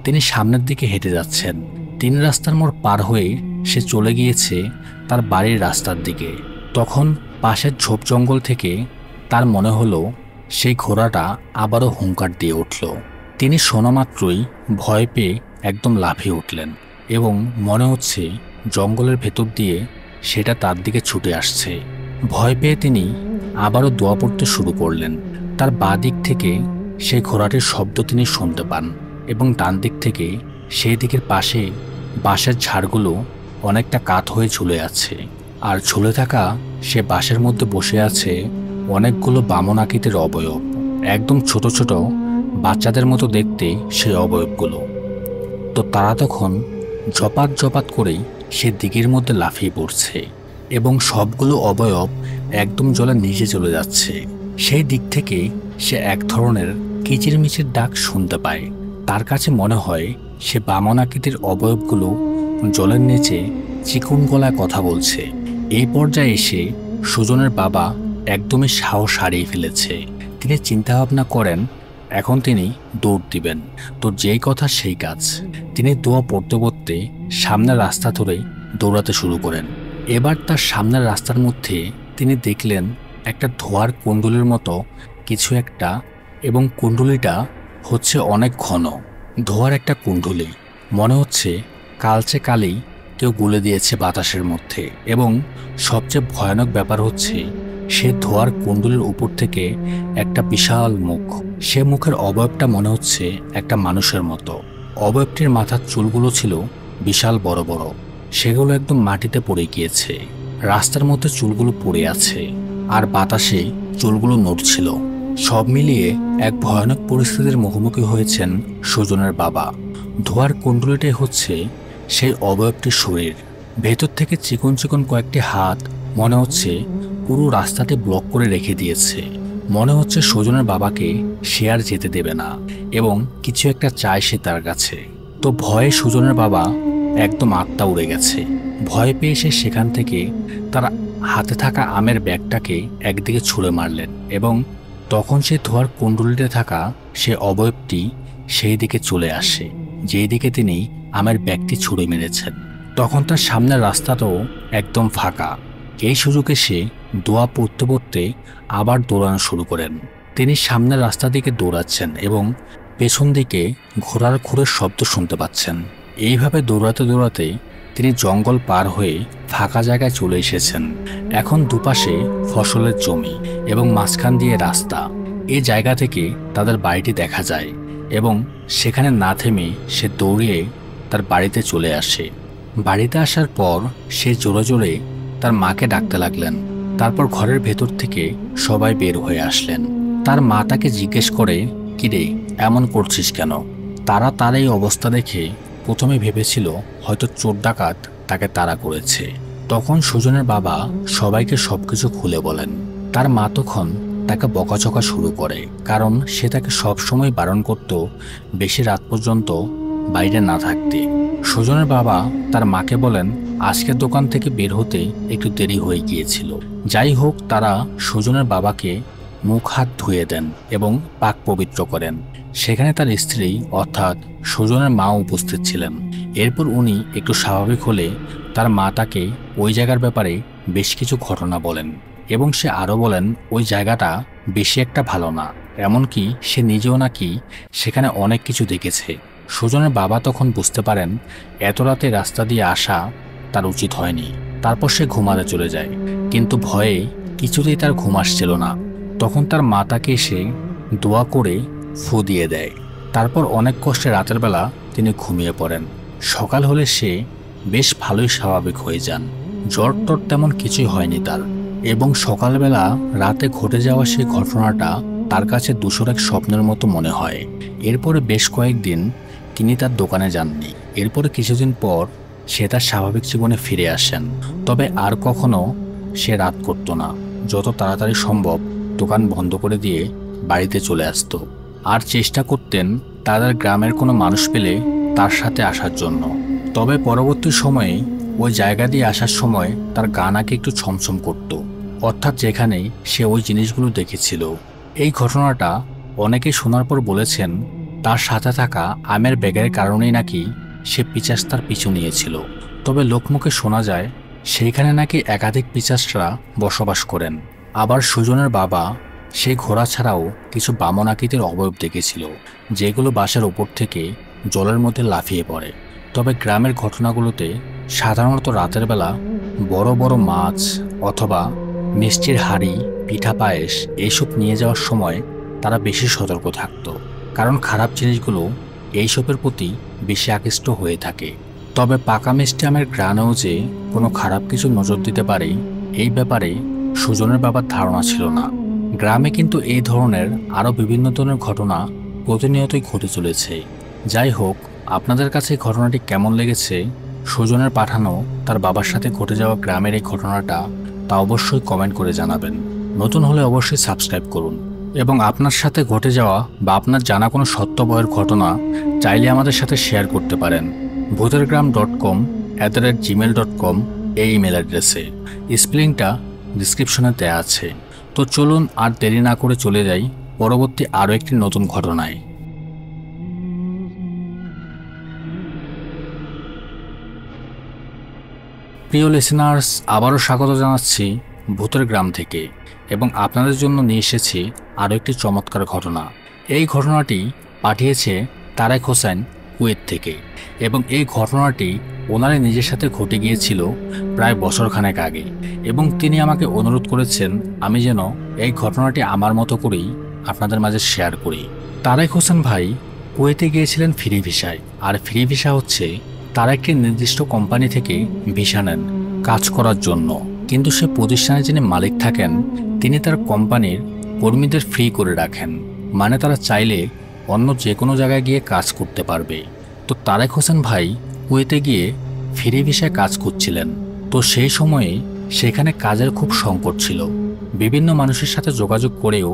তিনি সামনের দিকে হেঁটে যাচ্ছেন। 3 রাস্তার মোড় পার হয়ে সে চলে গিয়েছে তার বাড়ির রাস্তার দিকে। তখন পাশের ঝোপ জঙ্গল থেকে তার মনে হলো সেই ঘোড়াটা আবারও হুঙ্কার দিয়ে উঠল। তিনি শোনা মাত্রই ভয় পেয়ে একদম লাফিয়ে উঠলেন এবং মনে হচ্ছে জঙ্গলের ভেতর দিয়ে সেটা তার দিকে ছুটে আসছে। ভয় পেয়ে তিনি আবারও দোয়া পড়তে শুরু করলেন। তার বাঁ দিক থেকে সেই ঘোড়াটির শব্দ তিনি শুনতে পান এবং ডান দিক থেকে সেই দিকের পাশে বাঁশের ঝাড়গুলো অনেকটা কাত হয়ে ঝুলে আছে। আর ঝুলে থাকা সে বাঁশের মধ্যে বসে আছে অনেকগুলো বামন আকৃতির অবয়ব, একদম ছোট ছোট বাচ্চাদের মতো দেখতে সেই অবয়বগুলো। তো তারা তখন জপাত জপাত করেই সে দিঘির মধ্যে লাফিয়ে পড়ছে এবং সবগুলো অবয়ব একদম জলের নিচে চলে যাচ্ছে। সেই দিক থেকে সে এক ধরনের কিচিরমিচির ডাক শুনতে পায়। তার কাছে মনে হয় সে বামন আকৃতির অবয়বগুলো জলের নিচে চিকন গলায় কথা বলছে। এই পর্যায়ে এসে সুজনের বাবা একদমই সাহস হারিয়ে ফেলেছে। তিনি চিন্তাভাবনা করেন এখন তিনি দৌড় দিবেন। তো যেই কথা সেই কাজ, তিনি দোয়া পড়তে পড়তে সামনের রাস্তা ধরে দৌড়াতে শুরু করেন। এবার তার সামনের রাস্তার মধ্যে তিনি দেখলেন একটা ধোঁয়ার কুণ্ডলীর মতো কিছু একটা, এবং কুণ্ডলীটা হচ্ছে অনেক ঘন। ধোঁয়ার একটা কুণ্ডলী, মনে হচ্ছে কালচে কালি কেউ গুলে দিয়েছে বাতাসের মধ্যে। এবং সবচেয়ে ভয়ানক ব্যাপার হচ্ছে সে ধোঁয়ার কুণ্ডলীর উপর থেকে একটা বিশাল মুখ, সে মুখের অবয়বটা মনে হচ্ছে একটা মানুষের মতো। অবয়বটির মাথার চুলগুলো ছিল বিশাল বড় বড়, সেগুলো একদম মাটিতে পড়ে গিয়েছে। রাস্তার মধ্যে চুলগুলো পড়ে আছে আর বাতাসে চুলগুলো নড়ছিল। সব মিলিয়ে এক ভয়ানক পরিস্থিতির মুখোমুখি হয়েছেন সুজনের বাবা। ধোঁয়ার কুণ্ডলীটাই হচ্ছে সেই অবয়বটির শরীর। ভেতর থেকে চিকন চিকন কয়েকটি হাত মনে হচ্ছে পুরো রাস্তাটি ব্লক করে রেখে দিয়েছে। মনে হচ্ছে সুজনের বাবাকে সে আর যেতে দেবে না এবং কিছু একটা চায় সে তার কাছে। তো ভয়ে সুজনের বাবা একদম আত্মা উড়ে গেছে। ভয় পেয়ে সে সেখান থেকে তার হাতে থাকা আমের ব্যাগটাকে একদিকে ছুঁড়ে মারলেন এবং তখন সে ধোঁয়ার কুণ্ডলীতে থাকা সে অবয়বটি সেই দিকে চলে আসে যেই দিকে তিনি আমের ব্যাগটি ছুঁড়ে মেরেছেন। তখন তার সামনের রাস্তাটাও একদম ফাঁকা। এই সুযোগে সে দোয়া পড়তে পড়তে আবার দৌড়ানো শুরু করেন। তিনি সামনের রাস্তা দিকে দৌড়াচ্ছেন এবং পেছন দিকে ঘোড়ার খুরের শব্দ শুনতে পাচ্ছেন। এইভাবে দৌড়াতে দৌড়াতে তিনি জঙ্গল পার হয়ে ফাঁকা জায়গায় চলে এসেছেন। এখন দুপাশে ফসলের জমি এবং মাঝখান দিয়ে রাস্তা। এই জায়গা থেকে তাদের বাড়িটি দেখা যায় এবং সেখানে না থেমে সে দৌড়িয়ে তার বাড়িতে চলে আসে। বাড়িতে আসার পর সে জোরে জোরে তার মাকে ডাকতে লাগলেন। তারপর ঘরের ভেতর থেকে সবাই বের হয়ে আসলেন। তার মা তাকে জিজ্ঞেস করে, কিরে এমন করছিস কেন? তারা তার এই অবস্থা দেখে প্রথমে ভেবেছিল হয়তো চোর ডাকাত তাকে তাড়া করেছে। তখন সুজনের বাবা সবাইকে সবকিছু খুলে বলেন। তার মা তখন তাকে বকাঝকা শুরু করে, কারণ সে তাকে সবসময় বারণ করত বেশি রাত পর্যন্ত বাইরে না থাকতে। সুজনের বাবা তার মাকে বলেন আজকের দোকান থেকে বের হতে একটু দেরি হয়ে গিয়েছিল। যাই হোক, তারা সুজনের বাবাকে মুখ হাত ধুয়ে দেন এবং পাক পবিত্র করেন। সেখানে তার স্ত্রী অর্থাৎ সুজনের মা উপস্থিত ছিলেন। এরপর উনি একটু স্বাভাবিক হলে তার মা তাকে ওই জায়গার ব্যাপারে বেশ কিছু ঘটনা বলেন এবং সে আরও বলেন ওই জায়গাটা বেশি একটা ভালো না, এমনকি সে নিজেও নাকি সেখানে অনেক কিছু দেখেছে। সুজনের বাবা তখন বুঝতে পারেন এত রাতে রাস্তা দিয়ে আসা তার উচিত হয়নি। তারপর সে ঘুমাতে চলে যায়, কিন্তু ভয়ে কিছুতেই তার ঘুম আসছিল না। তখন তার মা তাকে এসে দোয়া করে ফু দিয়ে দেয়। তারপর অনেক কষ্টে রাতের বেলা তিনি ঘুমিয়ে পড়েন। সকাল হলে সে বেশ ভালোই স্বাভাবিক হয়ে যান। জ্বর টর তেমন কিছুই হয়নি তার। এবং সকালবেলা রাতে ঘটে যাওয়া সেই ঘটনাটা তার কাছে দূষর এক স্বপ্নের মতো মনে হয়। এরপরে বেশ কয়েকদিন তিনি তার দোকানে যাননি। এরপরে কিছুদিন পর সে তার স্বাভাবিক জীবনে ফিরে আসেন। তবে আর কখনো সে রাত করত না। যত তাড়াতাড়ি সম্ভব দোকান বন্ধ করে দিয়ে বাড়িতে চলে আসতো আর চেষ্টা করতেন তাদের গ্রামের কোনো মানুষ পেলে তার সাথে আসার জন্য। তবে পরবর্তী সময়ে ওই জায়গা দিয়ে আসার সময় তার গা নাকি একটু ছমছম করত, অর্থাৎ যেখানে সে ওই জিনিসগুলো দেখেছিল। এই ঘটনাটা অনেকে শোনার পর বলেছেন তার সাথে থাকা আমের ব্যাগের কারণেই নাকি সে পিশাচ তার পিছু নিয়েছিল। তবে লোকমুখে শোনা যায় সেইখানে নাকি একাধিক পিশাচরা বসবাস করেন। আবার সুজনের বাবা সেই ঘোড়া ছাড়াও কিছু বামন আকৃতির অবয়ব দেখেছিল, যেগুলো বাসার উপর থেকে জলের মধ্যে লাফিয়ে পড়ে। তবে গ্রামের ঘটনাগুলোতে সাধারণত রাতের বেলা বড় বড় মাছ অথবা মিষ্টির হাঁড়ি, পিঠা পায়েস এইসব নিয়ে যাওয়ার সময় তারা বেশি সতর্ক থাকতো, কারণ খারাপ জিনিসগুলো এইসবের প্রতি বেশি আকৃষ্ট হয়ে থাকে। তবে পাকা মিষ্টি আমের ঘ্রাণেও যে কোনো খারাপ কিছু নজর দিতে পারে, এই ব্যাপারে সুজনের বাবার ধারণা ছিল না। গ্রামে কিন্তু এই ধরনের আরও বিভিন্ন ধরনের ঘটনা প্রতিনিয়তই ঘটে চলেছে। যাই হোক, আপনাদের কাছে এই ঘটনাটি কেমন লেগেছে, সুজনের পাঠানো তার বাবার সাথে ঘটে যাওয়া গ্রামের এই ঘটনাটা, তা অবশ্যই কমেন্ট করে জানাবেন। নতুন হলে অবশ্যই সাবস্ক্রাইব করুন এবং আপনার সাথে ঘটে যাওয়া বা আপনার জানা কোনো সত্য বইয়ের ঘটনা চাইলে আমাদের সাথে শেয়ার করতে পারেন bhutergram.com@gmail.com এই ইমেল অ্যাড্রেসে। স্পেলিংটা ডিসক্রিপশনে দেওয়া আছে। তো চলুন আর দেরি না করে চলে যাই পরবর্তী আরও একটি নতুন ঘটনায়। প্রিয় লিসেনার্স, আবারও স্বাগত জানাচ্ছি ভূতের গ্রাম থেকে এবং আপনাদের জন্য নিয়ে এসেছি আরও একটি চমৎকার ঘটনা। এই ঘটনাটি পাঠিয়েছে তারেক হোসেন কুয়েত থেকে এবং এই ঘটনাটি ওনারই নিজের সাথে ঘটে গিয়েছিল প্রায় বছরখানেক আগে এবং তিনি আমাকে অনুরোধ করেছেন আমি যেন এই ঘটনাটি আমার মতো করেই আপনাদের মাঝে শেয়ার করি। তারেক হোসেন ভাই কুয়েতে গিয়েছিলেন ফ্রি ভিসায়, আর ফ্রি ভিসা হচ্ছে তারা একটি নির্দিষ্ট কোম্পানি থেকে ভিসা নেন কাজ করার জন্য, কিন্তু সে প্রতিষ্ঠানে যিনি মালিক থাকেন তিনি তার কোম্পানির কর্মীদের ফ্রি করে রাখেন, মানে তারা চাইলে অন্য যে কোনো জায়গায় গিয়ে কাজ করতে পারবে। তো তারেক হোসেন ভাই কুয়েতে গিয়ে ফ্রি ভিসায় কাজ করছিলেন। তো সেই সময়ে সেখানে কাজের খুব সংকট ছিল। বিভিন্ন মানুষের সাথে যোগাযোগ করেও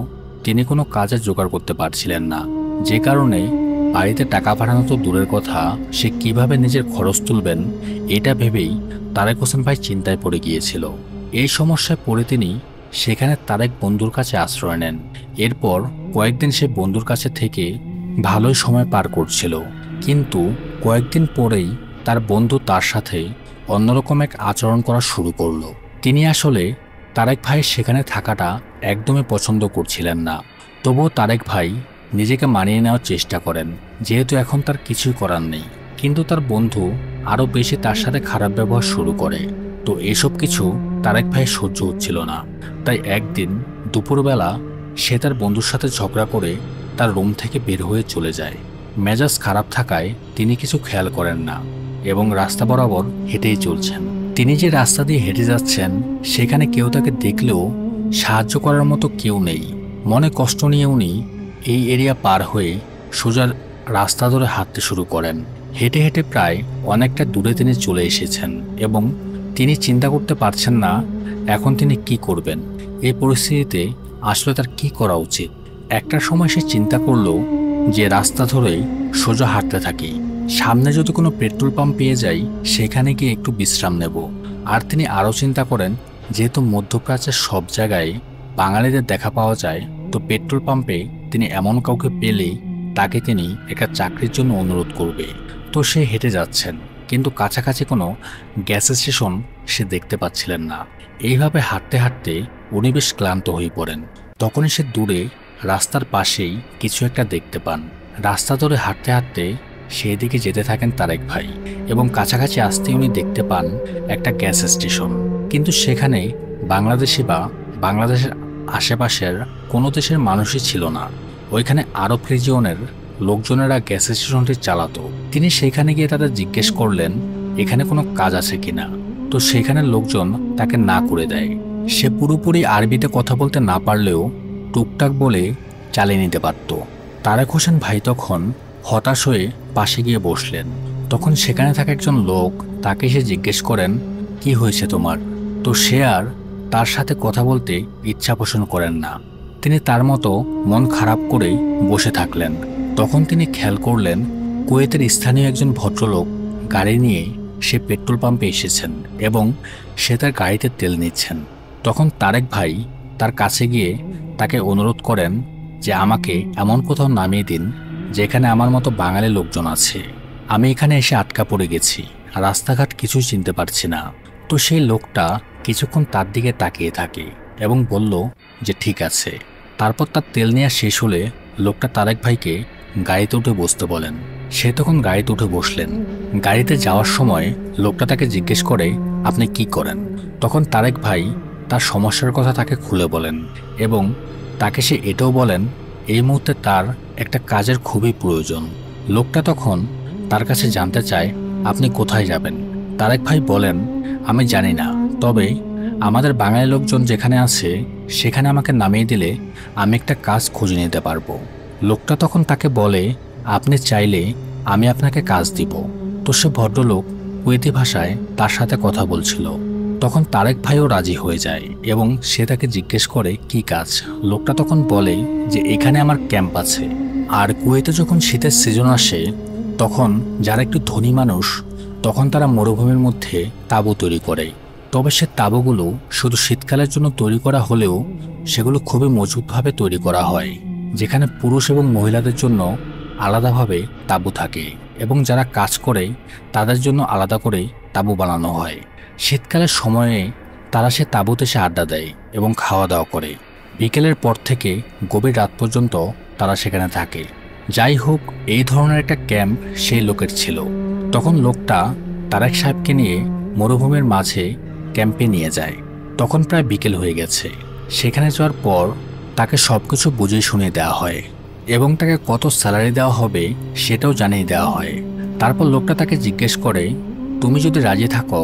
তিনি কোনো কাজের জোগাড় করতে পারছিলেন না, যে কারণে বাড়িতে টাকা পাঠানো তো দূরের কথা, সে কিভাবে নিজের খরচ তুলবেন এটা ভেবেই তারেক হোসেন ভাই চিন্তায় পড়ে গিয়েছিল। এই সমস্যায় পড়ে তিনি সেখানে তারেক বন্ধুর কাছে আশ্রয় নেন। এরপর কয়েকদিন সে বন্ধুর কাছে থেকে ভালোই সময় পার করছিল, কিন্তু কয়েকদিন পরেই তার বন্ধু তার সাথে অন্যরকম এক আচরণ করা শুরু করলো। তিনি আসলে তারেক ভাই সেখানে থাকাটা একদমই পছন্দ করছিলেন না। তবুও তারেক ভাই নিজেকে মানিয়ে নেওয়ার চেষ্টা করেন, যেহেতু এখন তার কিছুই করার নেই। কিন্তু তার বন্ধু আরও বেশি তার সাথে খারাপ ব্যবহার শুরু করে। তো এসব কিছু তারেক ভাই সহ্য হচ্ছিল না। তাই একদিন দুপুরবেলা সে তার বন্ধুর সাথে ঝগড়া করে তার রুম থেকে বের হয়ে চলে যায়। মেজাজ খারাপ থাকায় তিনি কিছু খেয়াল করেন না এবং রাস্তা বরাবর হেঁটেই চলছেন। তিনি যে রাস্তা দিয়ে হেঁটে যাচ্ছেন সেখানে কেউ তাকে দেখলেও সাহায্য করার মতো কেউ নেই। মনে কষ্ট নিয়ে উনি এই এরিয়া পার হয়ে সোজা রাস্তা ধরে হাঁটতে শুরু করেন। হেঁটে হেঁটে প্রায় অনেকটা দূরে তিনি চলে এসেছেন এবং তিনি চিন্তা করতে পারছেন না এখন তিনি কি করবেন। এই পরিস্থিতিতে আসলে তার কি করা উচিত। একটা সময় সে চিন্তা করলো যে রাস্তা ধরেই সোজা হাঁটতে থাকি, সামনে যদি কোনো পেট্রোল পাম্প পেয়ে যাই সেখানে গিয়ে একটু বিশ্রাম নেব। আর তিনি আরও চিন্তা করেন যেহেতু মধ্যপ্রাচ্যের সব জায়গায় বাঙালিদের দেখা পাওয়া যায়, তো পেট্রোল পাম্পে তিনি এমন কাউকে পেলেই তাকে তিনি একটা চাকরির জন্য অনুরোধ করবে। তো সে হেঁটে যাচ্ছেন, কিন্তু কাছাকাছি কোনো গ্যাস স্টেশন সে দেখতে পাচ্ছিলেন না। এইভাবে হাঁটতে হাঁটতে উনি বেশ ক্লান্ত হয়ে পড়েন। তখনই সে দূরে রাস্তার পাশেই কিছু একটা দেখতে পান। রাস্তা ধরে হাঁটতে হাঁটতে সেই দিকে যেতে থাকেন তারেক ভাই এবং কাছাকাছি আসতে উনি দেখতে পান একটা গ্যাস স্টেশন, কিন্তু সেখানে বাংলাদেশি বা বাংলাদেশের আশেপাশের কোনো দেশের মানুষই ছিল না। ওইখানে আরব রিজিয়নের লোকজনেরা গ্যাস স্টেশনটি চালাতো। তিনি সেখানে গিয়ে তাদের জিজ্ঞেস করলেন এখানে কোনো কাজ আছে কিনা। তো সেখানের লোকজন তাকে না করে দেয়। সে পুরোপুরি আরবিতে কথা বলতে না পারলেও টুকটাক বলে চালিয়ে নিতে পারত। তারেক হোসেন ভাই তখন হতাশ হয়ে পাশে গিয়ে বসলেন। তখন সেখানে থাকা একজন লোক তাকে এসে জিজ্ঞেস করেন কি হয়েছে তোমার। তো সে আর তার সাথে কথা বলতে ইচ্ছা পোষণ করেন না। তিনি তার মতো মন খারাপ করেই বসে থাকলেন। তখন তিনি খেয়াল করলেন কুয়েতের স্থানীয় একজন ভদ্রলোক গাড়ি নিয়ে সে পেট্রোল পাম্পে এসেছেন এবং সে তার গাড়িতে তেল নিচ্ছেন। তখন তারেক ভাই তার কাছে গিয়ে তাকে অনুরোধ করেন যে আমাকে এমন কোথাও নামিয়ে দিন যেখানে আমার মতো বাঙালি লোকজন আছে। আমি এখানে এসে আটকা পড়ে গেছি, রাস্তাঘাট কিছুই চিনতে পারছি না। তো সেই লোকটা কিছুক্ষণ তার দিকে তাকিয়ে থাকে এবং বলল যে ঠিক আছে। তারপর তার তেল নেওয়া শেষ হলে লোকটা তারেক ভাইকে গাড়িতে উঠে বসতে বলেন। সে তখন গাড়িতে উঠে বসলেন। গাড়িতে যাওয়ার সময় লোকটা তাকে জিজ্ঞেস করে আপনি কি করেন। তখন তারেক ভাই তার সমস্যার কথা তাকে খুলে বলেন এবং তাকে সে এটাও বলেন এই মুহূর্তে তার একটা কাজের খুবই প্রয়োজন। লোকটা তখন তার কাছে জানতে চায়, আপনি কোথায় যাবেন? তারেক ভাই বলেন, আমি জানি না, তবে আমাদের বাঙালি লোকজন যেখানে আছে সেখানে আমাকে নামিয়ে দিলে আমি একটা কাজ খুঁজে নিতে পারবো। লোকটা তখন তাকে বলে, আপনি চাইলে আমি আপনাকে কাজ দিব। তো সে ভদ্রলোক কুয়েতি ভাষায় তার সাথে কথা বলছিল। তখন তারেক ভাইও রাজি হয়ে যায় এবং সে তাকে জিজ্ঞেস করে কি কাজ। লোকটা তখন বলে যে এখানে আমার ক্যাম্প আছে, আর কুয়েতে যখন শীতের সিজন আসে তখন যারা একটু ধনী মানুষ তখন তারা মরুভূমির মধ্যে তাঁবু তৈরি করে। তবে সে তাঁবুগুলো শুধু শীতকালের জন্য তৈরি করা হলেও সেগুলো খুবই মজবুতভাবে তৈরি করা হয়, যেখানে পুরুষ এবং মহিলাদের জন্য আলাদাভাবে তাঁবু থাকে এবং যারা কাজ করে তাদের জন্য আলাদা করে তাঁবু বানানো হয়। শীতকালের সময়ে তারা সে তাঁবুতে এসে আড্ডা দেয় এবং খাওয়া দাওয়া করে। বিকেলের পর থেকে গভীর রাত পর্যন্ত তারা সেখানে থাকে। যাই হোক, এই ধরনের একটা ক্যাম্প সেই লোকের ছিল। তখন লোকটা তারেক সাহেবকে নিয়ে মরুভূমির মাঝে ক্যাম্পে নিয়ে যায়। তখন প্রায় বিকেল হয়ে গেছে। সেখানে যাওয়ার পর তাকে সবকিছু বুঝিয়ে শুনিয়ে দেওয়া হয় এবং তাকে কত স্যালারি দেওয়া হবে সেটাও জানিয়ে দেওয়া হয়। তারপর লোকটা তাকে জিজ্ঞেস করে, তুমি যদি রাজি থাকো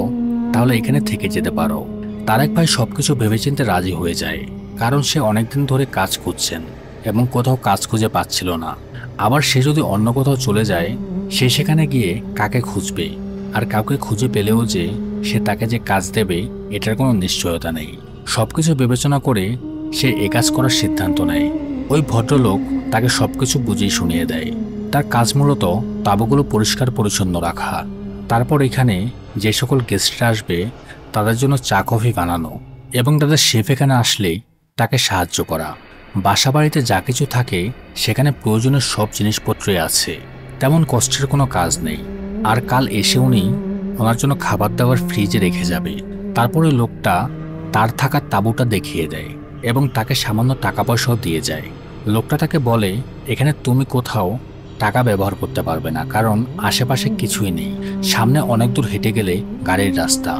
তাহলে এখানে থেকে যেতে পারো। তারেক ভাই সবকিছু ভেবেচিন্তে রাজি হয়ে যায়, কারণ সে অনেকদিন ধরে কাজ করছেন এবং কোথাও কাজ খুঁজে পাচ্ছিল না। আবার সে যদি অন্য কোথাও চলে যায় সে সেখানে গিয়ে কাকে খুঁজবে, আর কাউকে খুঁজে পেলেও যে সে তাকে যে কাজ দেবে এটার কোনো নিশ্চয়তা নেই। সবকিছু বিবেচনা করে সে এ কাজ করার সিদ্ধান্ত নেয়। ওই ভদ্রলোক তাকে সবকিছু বুঝিয়ে শুনিয়ে দেয়। তার কাজ মূলত তাঁবুগুলো পরিষ্কার পরিচ্ছন্ন রাখা, তারপর এখানে যে সকল গেস্টরা আসবে তাদের জন্য চা কফি বানানো এবং তাদের শেফ এখানে আসলে তাকে সাহায্য করা। বাসাবাড়িতে যা কিছু থাকে সেখানে প্রয়োজনীয় সব জিনিসপত্রই আছে, তেমন কষ্টের কোনো কাজ নেই। আর কাল এসে উনি ওনার জন্য খাবার দাবার ফ্রিজে রেখে যাবে। তারপরে লোকটা তার থাকার তাঁবুটা দেখিয়ে দেয় এবং তাকে সামান্য টাকা পয়সাও দিয়ে যায়। লোকটা তাকে বলে, এখানে তুমি কোথাও টাকা ব্যবহার করতে পারবে না, কারণ আশেপাশে কিছুই নেই। সামনে অনেক দূর হেঁটে গেলে গাড়ির রাস্তা,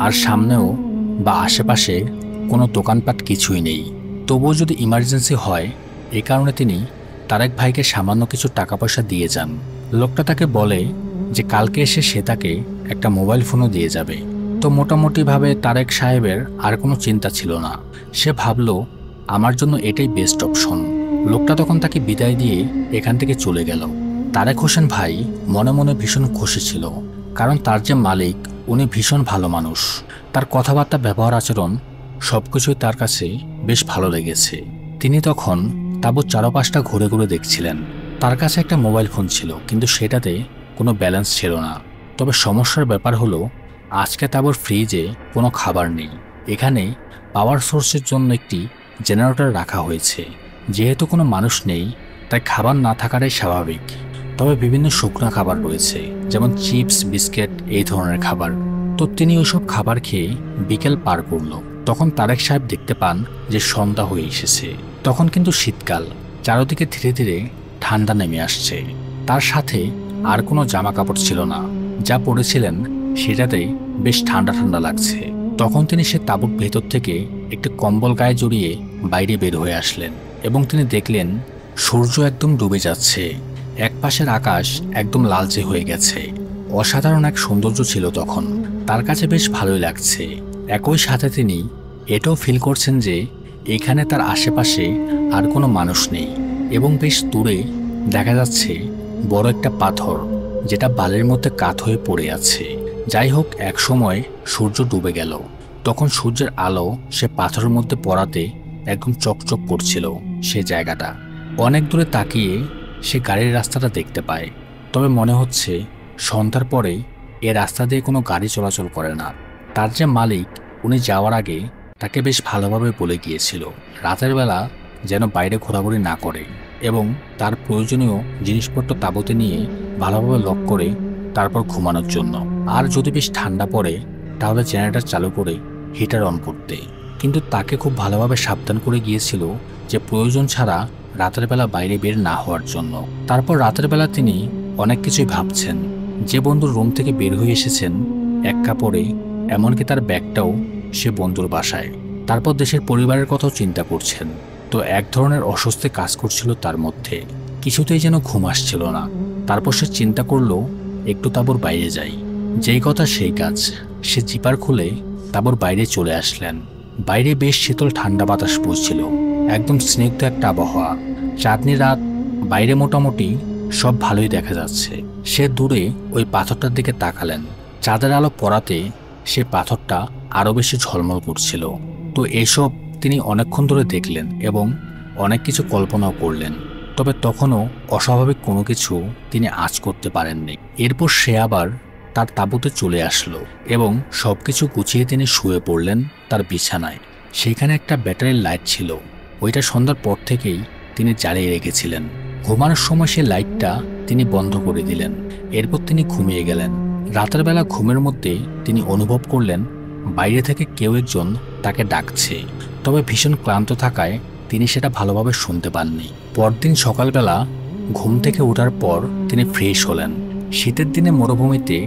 আর সামনেও বা আশেপাশে কোনো দোকানপাট কিছুই নেই। তবুও যদি ইমার্জেন্সি হয়, এ কারণে তিনি তারেক ভাইকে সামান্য কিছু টাকা পয়সা দিয়ে যান। লোকটা তাকে বলে যে কালকে এসে সে তাকে একটা মোবাইল ফোনও দিয়ে যাবে। তো মোটামুটিভাবে তারেক সাহেবের আর কোনো চিন্তা ছিল না। সে ভাবল আমার জন্য এটাই বেস্ট অপশন। লোকটা তখন তাকে বিদায় দিয়ে এখান থেকে চলে গেল। তারেক হোসেন ভাই মনে মনে ভীষণ খুশি ছিল, কারণ তার যে মালিক উনি ভীষণ ভালো মানুষ। তার কথাবার্তা, ব্যবহার, আচরণ সবকিছুই তার কাছে বেশ ভালো লেগেছে। তিনি তখন তাঁবুর চারপাশটা ঘুরে ঘুরে দেখছিলেন। তার কাছে একটা মোবাইল ফোন ছিল, কিন্তু সেটাতে কোনো ব্যালেন্স ছিল না। তবে সমস্যার ব্যাপার হলো আজকে তাঁবুর ফ্রিজে কোনো খাবার নেই। এখানে পাওয়ার সোর্সের জন্য একটি জেনারেটর রাখা হয়েছে। যেহেতু কোনো মানুষ নেই তাই খাবার না থাকাটাই স্বাভাবিক। তবে বিভিন্ন শুকনো খাবার রয়েছে, যেমন চিপস, বিস্কিট, এই ধরনের খাবার। তো তিনি ওইসব খাবার খেয়ে বিকেল পার করল। তখন তারেক সাহেব দেখতে পান যে সন্ধ্যা হয়ে এসেছে। তখন কিন্তু শীতকাল, চারদিকে ধীরে ধীরে ঠান্ডা নেমে আসছে। তার সাথে আর কোনো জামা কাপড় ছিল না, যা পরেছিলেন সেটাতে বেশ ঠান্ডা ঠান্ডা লাগছে। তখন তিনি সে তাঁবুর ভেতর থেকে একটি কম্বল গায়ে জড়িয়ে বাইরে বের হয়ে আসলেন এবং তিনি দেখলেন সূর্য একদম ডুবে যাচ্ছে। এক পাশের আকাশ একদম লালচে হয়ে গেছে। অসাধারণ এক সৌন্দর্য ছিল তখন। তার কাছে বেশ ভালোই লাগছে। একই সাথে তিনি এটাও ফিল করছেন যে এখানে তার আশেপাশে আর কোনো মানুষ নেই এবং বেশ দূরে দেখা যাচ্ছে বড় একটা পাথর, যেটা বালির মধ্যে কাত হয়ে পড়ে আছে। যাই হোক, এক সময় সূর্য ডুবে গেল। তখন সূর্যের আলো সে পাথরের মধ্যে পড়াতে একদম চকচক করছিল সে জায়গাটা। অনেক দূরে তাকিয়ে সে গাড়ির রাস্তাটা দেখতে পায়। তবে মনে হচ্ছে সন্ধ্যার পরে এ রাস্তা দিয়ে কোনো গাড়ি চলাচল করে না। তার যে মালিক উনি যাওয়ার আগে তাকে বেশ ভালোভাবে বলে গিয়েছিল রাতের বেলা যেন বাইরে ঘোরাঘুরি না করে এবং তার প্রয়োজনীয় জিনিসপত্র তাঁবুতে নিয়ে ভালোভাবে লক করে তারপর ঘুমানোর জন্য। আর যদি বেশ ঠান্ডা পড়ে তাহলে জেনারেটর চালু করে হিটার অন করতে। কিন্তু তাকে খুব ভালোভাবে সাবধান করে গিয়েছিল যে প্রয়োজন ছাড়া রাতের বেলা বাইরে বের না হওয়ার জন্য। তারপর রাতের বেলা তিনি অনেক কিছুই ভাবছেন। যে বন্ধুর রুম থেকে বের হয়ে এসেছেন এক কাপড়ে, এমনকি তার ব্যাগটাও সে বন্ধুর বাসায়। তারপর দেশের পরিবারের কথাও চিন্তা করছেন। তো এক ধরনের অস্বস্তি কাজ করছিল তার মধ্যে, কিছুতেই যেন ঘুম আসছিল না। তারপর সে চিন্তা করলো একটু তাঁবুর বাইরে যাই। যেই কথা সেই কাজ, সে জিপার খুলে তাঁবুর বাইরে চলে আসলেন। বাইরে বেশ শীতল ঠান্ডা বাতাস বইছিল, একদম স্নিগ্ধ একটা আবহাওয়া। চাঁদনি রাত, বাইরে মোটামুটি সব ভালোই দেখা যাচ্ছে। সে দূরে ওই পাথরটার দিকে তাকালেন। চাঁদের আলো পড়াতে সে পাথরটা আরো বেশি ঝলমল করছিল। তো এসব তিনি অনেকক্ষণ ধরে দেখলেন এবং অনেক কিছু কল্পনাও করলেন, তবে তখনও অস্বাভাবিক কোনো কিছু তিনি আঁচ করতে পারেননি। এরপর সে আবার তার তাঁবুতে চলে আসলো এবং সবকিছু গুছিয়ে তিনি শুয়ে পড়লেন তার বিছানায়। সেখানে একটা ব্যাটারির লাইট ছিল, ওইটা সন্ধ্যার পর থেকেই তিনি জ্বালিয়ে রেখেছিলেন। ঘুমানোর সময় সে লাইটটা তিনি বন্ধ করে দিলেন। এরপর তিনি ঘুমিয়ে গেলেন। রাতের বেলা ঘুমের মধ্যে তিনি অনুভব করলেন বাইরে থেকে কেউ একজন তাকে ডাকছে, তবে ভীষণ ক্লান্ত থাকায় তিনি সেটা ভালোভাবে শুনতে পাননি। পরদিন সকালবেলা ঘুম থেকে ওঠার পর তিনি ফ্রেশ হলেন। শীতের দিনে মরুভূমিতে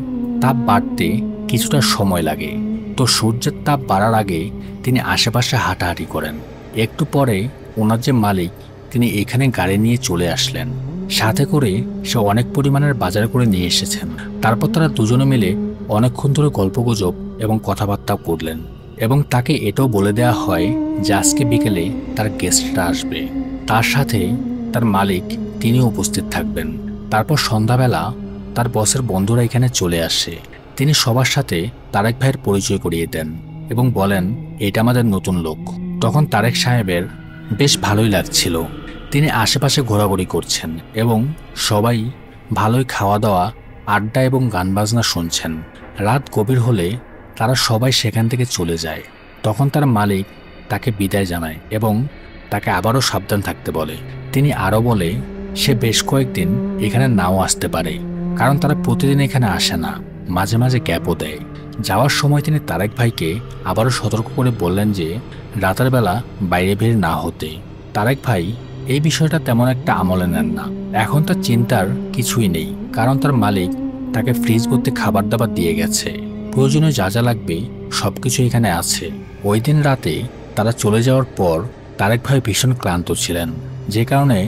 তাপ বাড়তে কিছুটা সময় লাগে, তো সূর্যের তাপ বাড়ার আগে তিনি আশেপাশে হাঁটাহাঁটি করেন। একটু পরে ওনার যে মালিক, তিনি এখানে গাড়ি নিয়ে চলে আসলেন। সাথে করে সে অনেক পরিমাণের বাজার করে নিয়ে এসেছেন। তারপর তারা দুজনে মিলে অনেকক্ষণ ধরে গল্পগুজব এবং কথাবার্তা করলেন এবং তাকে এটাও বলে দেওয়া হয় যে আজকে বিকেলে তার গেস্টরা আসবে, তার সাথে তার মালিক তিনিও উপস্থিত থাকবেন। তারপর সন্ধ্যাবেলা তার বসের বন্ধুরা এখানে চলে আসে। তিনি সবার সাথে তারেক ভাইয়ের পরিচয় করিয়ে দেন এবং বলেন এটা আমাদের নতুন লোক। তখন তারেক সাহেবের বেশ ভালোই লাগছিল। তিনি আশেপাশে ঘোরাঘুরি করছেন এবং সবাই ভালোই খাওয়া দাওয়া, আড্ডা এবং গান বাজনা শুনছেন। রাত গভীর হলে তারা সবাই সেখান থেকে চলে যায়। তখন তার মালিক তাকে বিদায় জানায় এবং তাকে আবারও সাবধান থাকতে বলে। তিনি আরও বলে সে বেশ কয়েকদিন এখানে নাও আসতে পারে, কারণ তারা প্রতিদিন এখানে আসে না, মাঝে মাঝে গ্যাপও দেয়। যাওয়ার সময় তিনি তারেক ভাইকে আবারও সতর্ক করে বললেন যে রাতের বেলা বাইরে বের না হতে। তারেক ভাই এই বিষয়টা তেমন একটা আমলে নেন না। এখন তার চিন্তার কিছুই নেই, কারণ তার মালিক তাকে ফ্রিজ ভর্তি খাবার দাবার দিয়ে গেছে। প্রয়োজনীয় যা যা লাগবে সবকিছু এখানে আছে। ওই দিন রাতে তারা চলে যাওয়ার পর তারেক ভাই ভীষণ ক্লান্ত ছিলেন, যে কারণে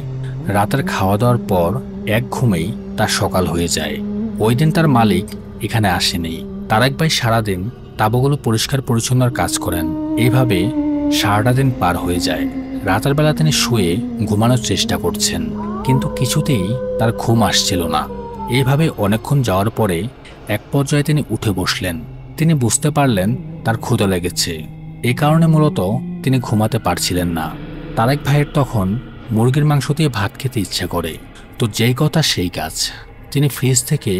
রাতের খাওয়া দাওয়ার পর এক ঘুমেই তার সকাল হয়ে যায়। ওই দিন তার মালিক এখানে আসেনি। তারেক ভাই সারাদিন তাঁবুগুলো পরিষ্কার পরিচ্ছন্নর কাজ করেন। এইভাবে সারাটা দিন পার হয়ে যায়। রাতের বেলা তিনি শুয়ে ঘুমানোর চেষ্টা করছেন, কিন্তু কিছুতেই তার ঘুম আসছিল না। এইভাবে অনেকক্ষণ যাওয়ার পরে এক পর্যায়ে তিনি উঠে বসলেন। তিনি বুঝতে পারলেন তার ক্ষুধা লেগেছে, এই কারণে মূলত তিনি ঘুমাতে পারছিলেন না। তারেক ভাইয়ের তখন মুরগির মাংস দিয়ে ভাত খেতে ইচ্ছে করে। তো যেই কথা সেই কাজ, তিনি ফ্রিজ থেকে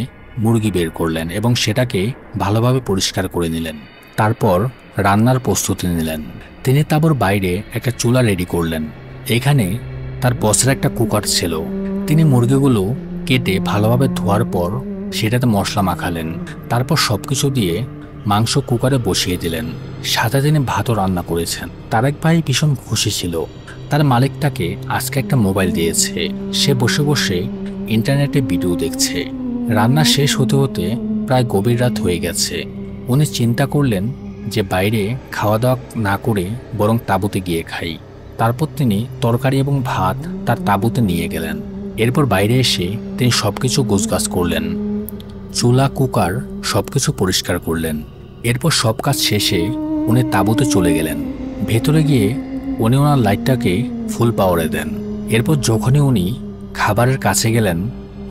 মুরগি বের করলেন এবং সেটাকে ভালোভাবে পরিষ্কার করে নিলেন। তারপর রান্নার প্রস্তুতি নিলেন। তিনি তাঁবুর বাইরে একটা চুলা রেডি করলেন। এখানে তার বসের একটা কুকার ছিল। তিনি মুরগিগুলো কেটে ভালোভাবে ধোয়ার পর সেটাতে মশলা মাখালেন। তারপর সবকিছু দিয়ে মাংস কুকারে বসিয়ে দিলেন। সাথে তিনি ভাতও রান্না করেছেন। তারেক ভাই ভীষণ খুশি ছিল। তার মালিক তাকে আজকে একটা মোবাইল দিয়েছে। সে বসে বসে ইন্টারনেটে ভিডিও দেখছে। রান্না শেষ হতে হতে প্রায় গভীর রাত হয়ে গেছে। উনি চিন্তা করলেন যে বাইরে খাওয়া দাওয়া না করে বরং তাঁবুতে গিয়ে খাই। তারপর তিনি তরকারি এবং ভাত তার তাঁবুতে নিয়ে গেলেন। এরপর বাইরে এসে তিনি সবকিছু গোছগাছ করলেন। চুলা, কুকার সবকিছু পরিষ্কার করলেন। এরপর সব কাজ শেষে উনি তাঁবুতে চলে গেলেন। ভেতরে গিয়ে উনি ওনার লাইটটাকে ফুল পাওয়ারে দেন। এরপর যখনই উনি খাবারের কাছে গেলেন,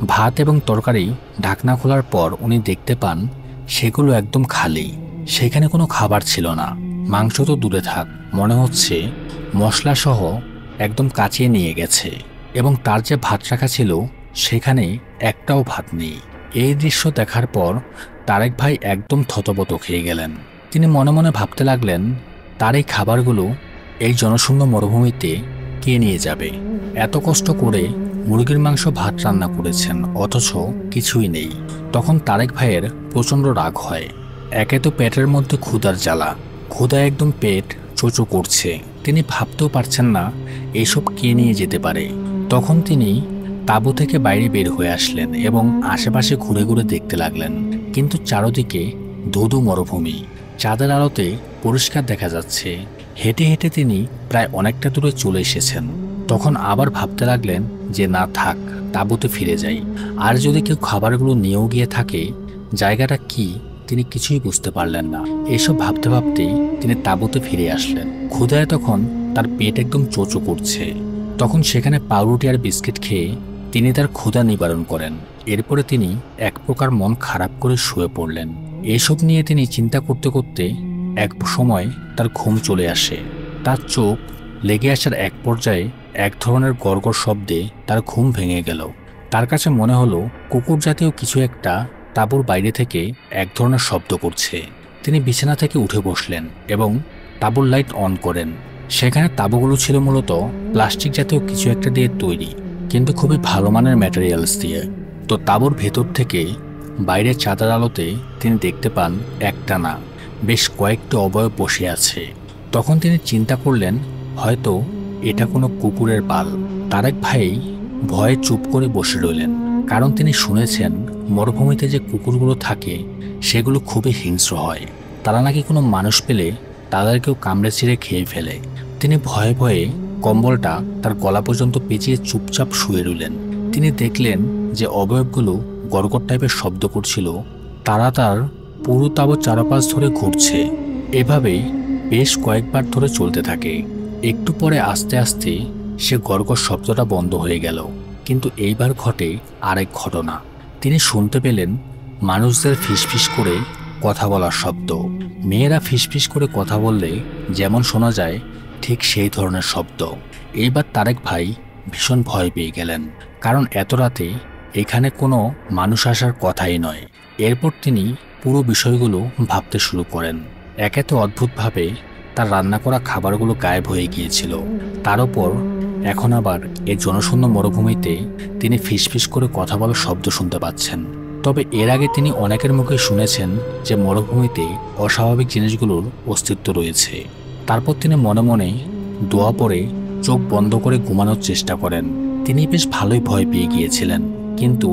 ভাত এবং তরকারি ঢাকনা খোলার পর উনি দেখতে পান সেগুলো একদম খালি। সেখানে কোনো খাবার ছিল না। মাংস তো দূরে থাক, মনে হচ্ছে মশলা সহ একদম কাচিয়ে নিয়ে গেছে এবং তার যে ভাত রাখা ছিল সেখানে একটাও ভাত নেই। এই দৃশ্য দেখার পর তারেক ভাই একদম থতবত খেয়ে গেলেন। তিনি মনে মনে ভাবতে লাগলেন তার এই খাবারগুলো এই জনশূন্য মরুভূমিতে কে নিয়ে যাবে। এত কষ্ট করে মুরগির মাংস ভাত রান্না করেছেন, অথচ কিছুই নেই। তখন তারেক ভাইয়ের প্রচণ্ড রাগ হয়। একে তো পেটের মধ্যে ক্ষুধার জ্বালা, ক্ষুধা একদম পেট চোচো করছে। তিনি ভাবতেও পারছেন না এসব কে নিয়ে যেতে পারে। তখন তিনি তাঁবু থেকে বাইরে বের হয়ে আসলেন এবং আশেপাশে ঘুরে ঘুরে দেখতে লাগলেন। কিন্তু চারদিকে ধুধু মরুভূমি। চাঁদের আলোতে পরিষ্কার দেখা যাচ্ছে হেঁটে হেঁটে তিনি প্রায় অনেকটা দূরে চলে এসেছেন। তখন আবার ভাবতে লাগলেন যে না থাক, তাঁবুতে ফিরে যাই। আর যদি কেউ খাবারগুলো নিয়েও গিয়ে থাকে, জায়গাটা কি তিনি কিছুই বুঝতে পারলেন না। এসব ভাবতে ভাবতেই তিনি তাঁবুতে ফিরে আসলেন। ক্ষুধায় তখন তার পেট একদম চোচো করছে। তখন সেখানে পাউরুটি আর বিস্কিট খেয়ে তিনি তার ক্ষুধা নিবারণ করেন। এরপরে তিনি এক প্রকার মন খারাপ করে শুয়ে পড়লেন। এসব নিয়ে তিনি চিন্তা করতে করতে এক সময় তার ঘুম চলে আসে। তার চোখ লেগে আসার এক পর্যায়ে এক ধরনের গড়গড় শব্দে তার ঘুম ভেঙে গেল। তার কাছে মনে হলো কুকুর জাতীয় কিছু একটা তাঁবুর বাইরে থেকে এক ধরনের শব্দ করছে। তিনি বিছানা থেকে উঠে বসলেন এবং তাঁবুর লাইট অন করেন। সেখানে তাঁবুগুলো ছিল মূলত প্লাস্টিক জাতীয় কিছু একটা দিয়ে তৈরি, কিন্তু খুবই ভালো মানের ম্যাটেরিয়ালস দিয়ে। তো তাঁবুর ভেতর থেকে বাইরের চাঁদের আলোতে তিনি দেখতে পান একটা না, বেশ কয়েকটি অবয়ব বসে আছে। তখন তিনি চিন্তা করলেন হয়তো এটা কোনো কুকুরের পাল। তারেক ভাই ভয়ে চুপ করে বসে রইলেন, কারণ তিনি শুনেছেন মরুভূমিতে যে কুকুরগুলো থাকে সেগুলো খুবই হিংস্র হয়। তারা নাকি কোনো মানুষ পেলে তাদেরকেও কামড়ে ছিঁড়ে খেয়ে ফেলে। তিনি ভয়ে ভয়ে কম্বলটা তার গলা পর্যন্ত পেঁচিয়ে চুপচাপ শুয়ে রইলেন। তিনি দেখলেন যে অবয়বগুলো গড়গড় টাইপের শব্দ করছিল। তারা তার পুরো তাঁবুর চারপাশ ধরে ঘুরছে। এভাবেই বেশ কয়েকবার ধরে চলতে থাকে। একটু পরে আস্তে আস্তে সে গড়গড় শব্দটা বন্ধ হয়ে গেল। কিন্তু এইবার ঘটে আরেক ঘটনা। তিনি শুনতে পেলেন মানুষদের ফিসফিস করে কথা বলার শব্দ। মেয়েরা ফিসফিস করে কথা বললে যেমন শোনা যায় ঠিক সেই ধরনের শব্দ। এইবার তারেক ভাই ভীষণ ভয় পেয়ে গেলেন, কারণ এত রাতে এখানে কোনো মানুষ আসার কথাই নয়। এরপর তিনি পুরো বিষয়গুলো ভাবতে শুরু করেন। একে তো অদ্ভুতভাবে তার রান্না করা খাবারগুলো গায়েব হয়ে গিয়েছিল, তার উপর এখন আবার এই জনশূন্য মরুভূমিতে তিনি ফিসফিস করে কথা বলার শব্দ শুনতে পাচ্ছেন। তবে এর আগে তিনি অনেকের মুখে শুনেছেন যে মরুভূমিতে অস্বাভাবিক জিনিসগুলোর অস্তিত্ব রয়েছে। তারপর তিনি মনে মনে দোয়া পড়ে চোখ বন্ধ করে ঘুমানোর চেষ্টা করেন। তিনি বেশ ভালোই ভয় পেয়ে গিয়েছিলেন, কিন্তু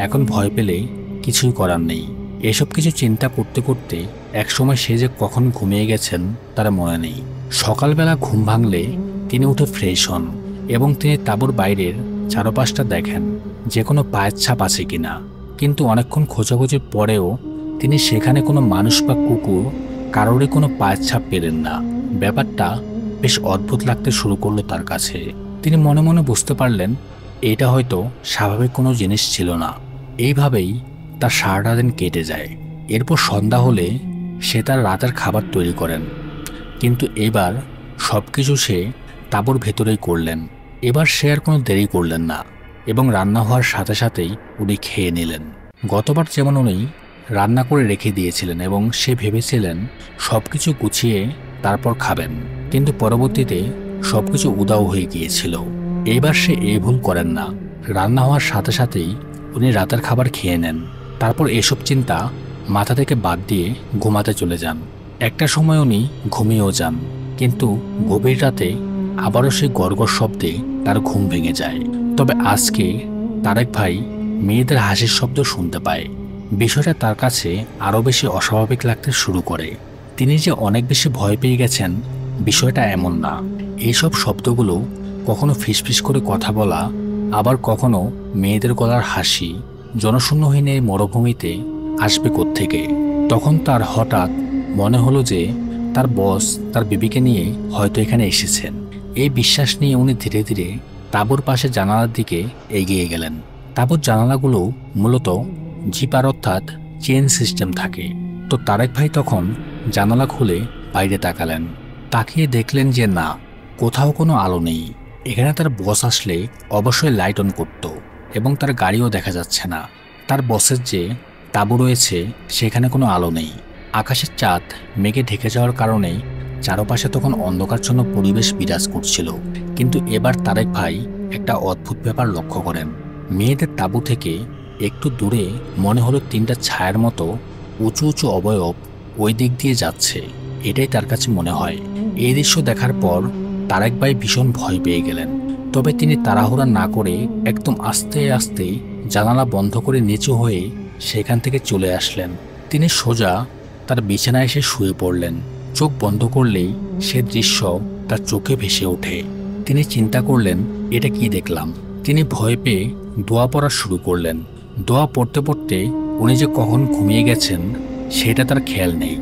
এখন ভয় পেলে কিছুই করার নেই। এসব কিছু চিন্তা করতে করতে একসময় সে যে কখন ঘুমিয়ে গেছেন তার মনে নেই। সকালবেলা ঘুম ভাঙলে তিনি উঠে ফ্রেশ হন এবং তিনি তাঁবুর বাইরের চারপাশটা দেখেন যে কোনো পায়ের ছাপ আছে কিনা। কিন্তু অনেকক্ষণ খোঁজাখুঁজির পরেও তিনি সেখানে কোনো মানুষ বা কুকুর কারোরই কোনো পায়ের ছাপ পেলেন না। ব্যাপারটা বেশ অদ্ভুত লাগতে শুরু করলো তার কাছে। তিনি মনে মনে বুঝতে পারলেন এটা হয়তো স্বাভাবিক কোনো জিনিস ছিল না। এইভাবেই তার সারাটা দিন কেটে যায়। এরপর সন্ধ্যা হলে সে তার রাতের খাবার তৈরি করেন, কিন্তু এবার সব কিছু সে তাঁবুর ভেতরেই করলেন। এবার সে আর কোনো দেরি করলেন না এবং রান্না হওয়ার সাথে সাথেই উনি খেয়ে নিলেন। গতবার যেমন উনি রান্না করে রেখে দিয়েছিলেন এবং সে ভেবেছিলেন সব কিছু গুছিয়ে তারপর খাবেন, কিন্তু পরবর্তীতে সব কিছু উধাও হয়ে গিয়েছিল। এইবার সে এই ভুল করেন না। রান্না হওয়ার সাথে সাথেই উনি রাতের খাবার খেয়ে নেন। তারপর এসব চিন্তা মাথা থেকে বাদ দিয়ে ঘুমাতে চলে যান। একটা সময় উনি ঘুমিয়েও যান, কিন্তু গভীর রাতে আবারও সেই গড়গড় শব্দে তার ঘুম ভেঙে যায়। তবে আজকে তারেক ভাই মেয়েদের হাসির শব্দ শুনতে পায়। বিষয়টা তার কাছে আরও বেশি অস্বাভাবিক লাগতে শুরু করে। তিনি যে অনেক বেশি ভয় পেয়ে গেছেন বিষয়টা এমন না। এইসব শব্দগুলো কখনো ফিসফিস করে কথা বলা, আবার কখনো মেয়েদের গলার হাসি জনশূন্যহীন এই মরুভূমিতে আসবে কোত্থেকে। তখন তার হঠাৎ মনে হলো যে তার বস তার বিবিকে নিয়ে হয়তো এখানে এসেছেন। এই বিশ্বাস নিয়ে উনি ধীরে ধীরে তাঁবুর পাশে জানালার দিকে এগিয়ে গেলেন। তাঁবুর জানালাগুলো মূলত জিপার অর্থাৎ চেইন সিস্টেম থাকে। তো তারেক ভাই তখন জানালা খুলে বাইরে তাকালেন। তাকিয়ে দেখলেন যে না, কোথাও কোনো আলো নেই। এখানে তার বস আসলে অবশ্যই লাইট অন করত এবং তার গাড়িও দেখা যাচ্ছে না। তার বসের যে তাঁবু রয়েছে সেখানে কোনো আলো নেই। আকাশের চাঁদ মেঘে ঢেকে যাওয়ার কারণে চারপাশে তখন অন্ধকারচ্ছন্ন পরিবেশ বিরাজ করছিল। কিন্তু এবার তারেক ভাই একটা অদ্ভুত ব্যাপার লক্ষ্য করেন। মেয়েদের তাঁবু থেকে একটু দূরে মনে হলো তিনটা ছায়ার মতো উঁচু উঁচু অবয়ব ওই দিক দিয়ে যাচ্ছে। এটাই তার কাছে মনে হয়। এই দৃশ্য দেখার পর তারেক ভাই ভীষণ ভয় পেয়ে গেলেন। তবে তিনি তাড়াহুড়া না করে একদম আস্তে আস্তে জানালা বন্ধ করে নিচু হয়ে সেখান থেকে চলে আসলেন। তিনি সোজা তার বিছানায় এসে শুয়ে পড়লেন। চোখ বন্ধ করলেই সে দৃশ্য তার চোখে ভেসে ওঠে। তিনি চিন্তা করলেন, এটা কি দেখলাম। তিনি ভয় পেয়ে দোয়া পড়া শুরু করলেন। দোয়া পড়তে পড়তে উনি যে কখন ঘুমিয়ে গেছেন সেটা তার খেয়াল নেই।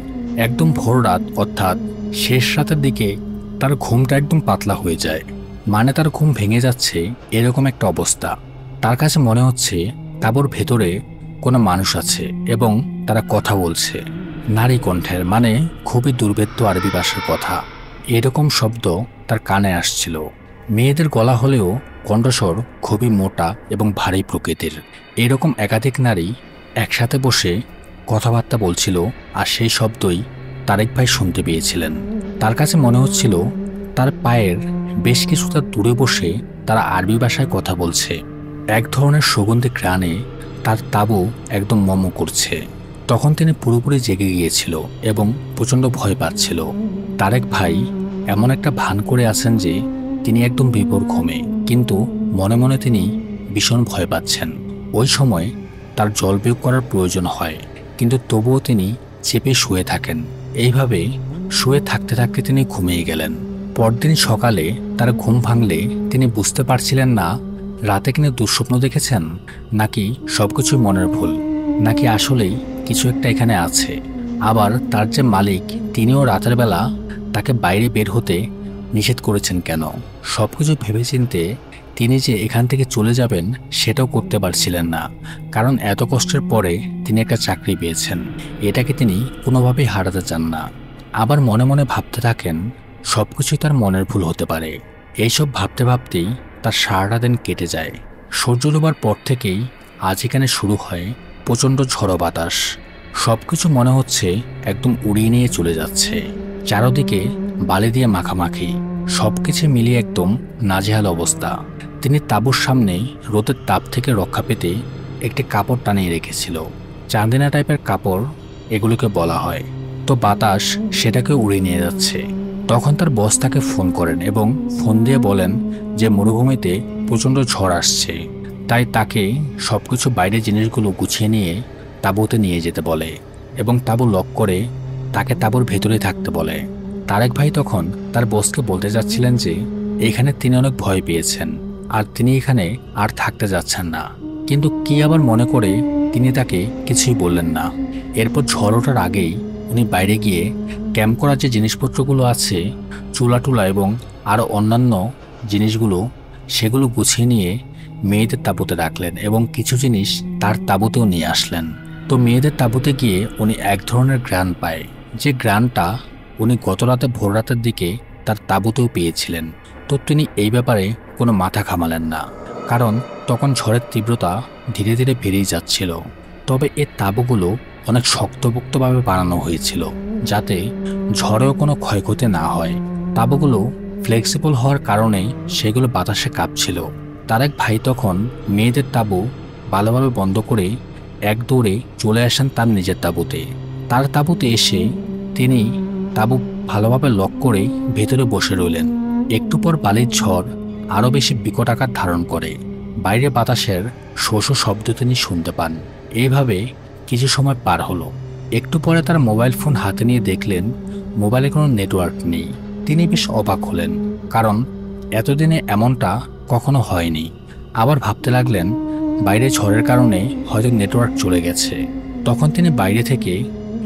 একদম ভোর রাত অর্থাৎ শেষ রাতের দিকে তার ঘুমটা একদম পাতলা হয়ে যায়। মানে তার ঘুম ভেঙে যাচ্ছে এরকম একটা অবস্থা। তার কাছে মনে হচ্ছে তাঁবুর ভেতরে কোনো মানুষ আছে এবং তারা কথা বলছে নারী কণ্ঠের, মানে খুবই দুর্ভেদ্য আরবি ভাষার কথা। এরকম শব্দ তার কানে আসছিল। মেয়েদের গলা হলেও কণ্ঠস্বর খুবই মোটা এবং ভারী প্রকৃতির। এরকম একাধিক নারী একসাথে বসে কথাবার্তা বলছিল, আর সেই শব্দই তারেক ভাই শুনতে পেয়েছিলেন। তার কাছে মনে হচ্ছিল তার পায়ের বেশ কিছুটা দূরে বসে তারা আরবি ভাষায় কথা বলছে। এক ধরনের সুগন্ধি ঘ্রাণে তার তাঁবু একদম মম করছে। তখন তিনি পুরোপুরি জেগে গিয়েছিল এবং প্রচণ্ড ভয় পাচ্ছিল। তারেক ভাই এমন একটা ভান করে আছেন যে তিনি একদম বিভোর ঘুমে, কিন্তু মনে মনে তিনি ভীষণ ভয় পাচ্ছেন। ওই সময় তার জল বিয়োগ করার প্রয়োজন হয়, কিন্তু তবুও তিনি চেপে শুয়ে থাকেন। এইভাবে শুয়ে থাকতে থাকতে তিনি ঘুমিয়ে গেলেন। পরদিন সকালে তার ঘুম ভাঙলে তিনি বুঝতে পারছিলেন না রাতে কিনা দুঃস্বপ্ন দেখেছেন, নাকি সবকিছুই মনের ভুল, নাকি আসলেই কিছু একটা এখানে আছে। আবার তার যে মালিক তিনিও রাতের বেলা তাকে বাইরে বের হতে নিষেধ করেছেন কেন। সবকিছু ভেবেচিন্তে তিনি যে এখান থেকে চলে যাবেন সেটাও করতে পারছিলেন না, কারণ এত কষ্টের পরে তিনি একটা চাকরি পেয়েছেন, এটাকে তিনি কোনোভাবেই হারাতে চান না। আবার মনে মনে ভাবতে থাকেন সবকিছুই তার মনের ভুল হতে পারে। এইসব ভাবতে ভাবতেই তার সারাটা দিন কেটে যায়। সূর্য ডোবার পর থেকেই আজ এখানে শুরু হয় প্রচণ্ড ঝড়ো বাতাস। সবকিছু মনে হচ্ছে একদম উড়িয়ে নিয়ে চলে যাচ্ছে। চারদিকে বালি দিয়ে মাখামাখি, সবকিছু মিলিয়ে একদম নাজেহাল অবস্থা। তিনি তাঁবুর সামনে রোদের তাপ থেকে রক্ষা পেতে একটি কাপড় টানিয়ে রেখেছিল। চাঁদিনা টাইপের কাপড় এগুলোকে বলা হয়। তো বাতাস সেটাকে উড়িয়ে নিয়ে যাচ্ছে। তখন তার বস তাকে ফোন করেন এবং ফোন দিয়ে বলেন যে মরুভূমিতে প্রচণ্ড ঝড় আসছে, তাই তাকে সবকিছু বাইরের জিনিসগুলো গুছিয়ে নিয়ে তাঁবুতে নিয়ে যেতে বলে এবং তাঁবু লক করে তাকে তাঁবুর ভেতরে থাকতে বলে। তারেক ভাই তখন তার বসকে বলতে যাচ্ছিলেন যে এখানে তিনি অনেক ভয় পেয়েছেন আর তিনি এখানে আর থাকতে যাচ্ছেন না, কিন্তু কি আবার মনে করে তিনি তাকে কিছুই বললেন না। এরপর ঝড় ওঠার আগেই উনি বাইরে গিয়ে ক্যাম্প করার যে জিনিসপত্রগুলো আছে, চুলা টুলা এবং আরও অন্যান্য জিনিসগুলো, সেগুলো গুছিয়ে নিয়ে মেয়েদের তাঁবুতে রাখলেন এবং কিছু জিনিস তার তাঁবুতেও নিয়ে আসলেন। তো মেয়েদের তাঁবুতে গিয়ে উনি এক ধরনের গ্রান পায়, যে গ্রানটা উনি গত রাতে ভোর রাতের দিকে তার তাঁবুতেও পেয়েছিলেন। তো তিনি এই ব্যাপারে কোনো মাথা ঘামালেন না, কারণ তখন ঝড়ের তীব্রতা ধীরে ধীরে বেড়েই যাচ্ছিল। তবে এর তাঁবুগুলো অনেক শক্তপোক্তভাবে বানানো হয়েছিল যাতে ঝড়েও কোনো ক্ষয়ক্ষতি না হয়। তাঁবুগুলো ফ্লেক্সিবল হওয়ার কারণে সেগুলো বাতাসে কাঁপছিল। তারেক ভাই তখন মেয়েদের তাঁবু ভালোভাবে বন্ধ করে এক দৌড়ে চলে আসেন তার নিজের তাঁবুতে। তার তাঁবুতে এসে তিনি তাঁবু ভালোভাবে লক করে ভেতরে বসে রইলেন। একটু পর বালির ঝড় আরও বেশি বিকট আকার ধারণ করে। বাইরে বাতাসের শো শো শব্দ তিনি শুনতে পান। এইভাবে কিছু সময় পার হলো। একটু পরে তার মোবাইল ফোন হাতে নিয়ে দেখলেন মোবাইলে কোনো নেটওয়ার্ক নেই। তিনি বেশ অবাক হলেন, কারণ এতদিনে এমনটা কখনো হয়নি। আবার ভাবতে লাগলেন বাইরে ঝড়ের কারণে হয়তো নেটওয়ার্ক চলে গেছে। তখন তিনি বাইরে থেকে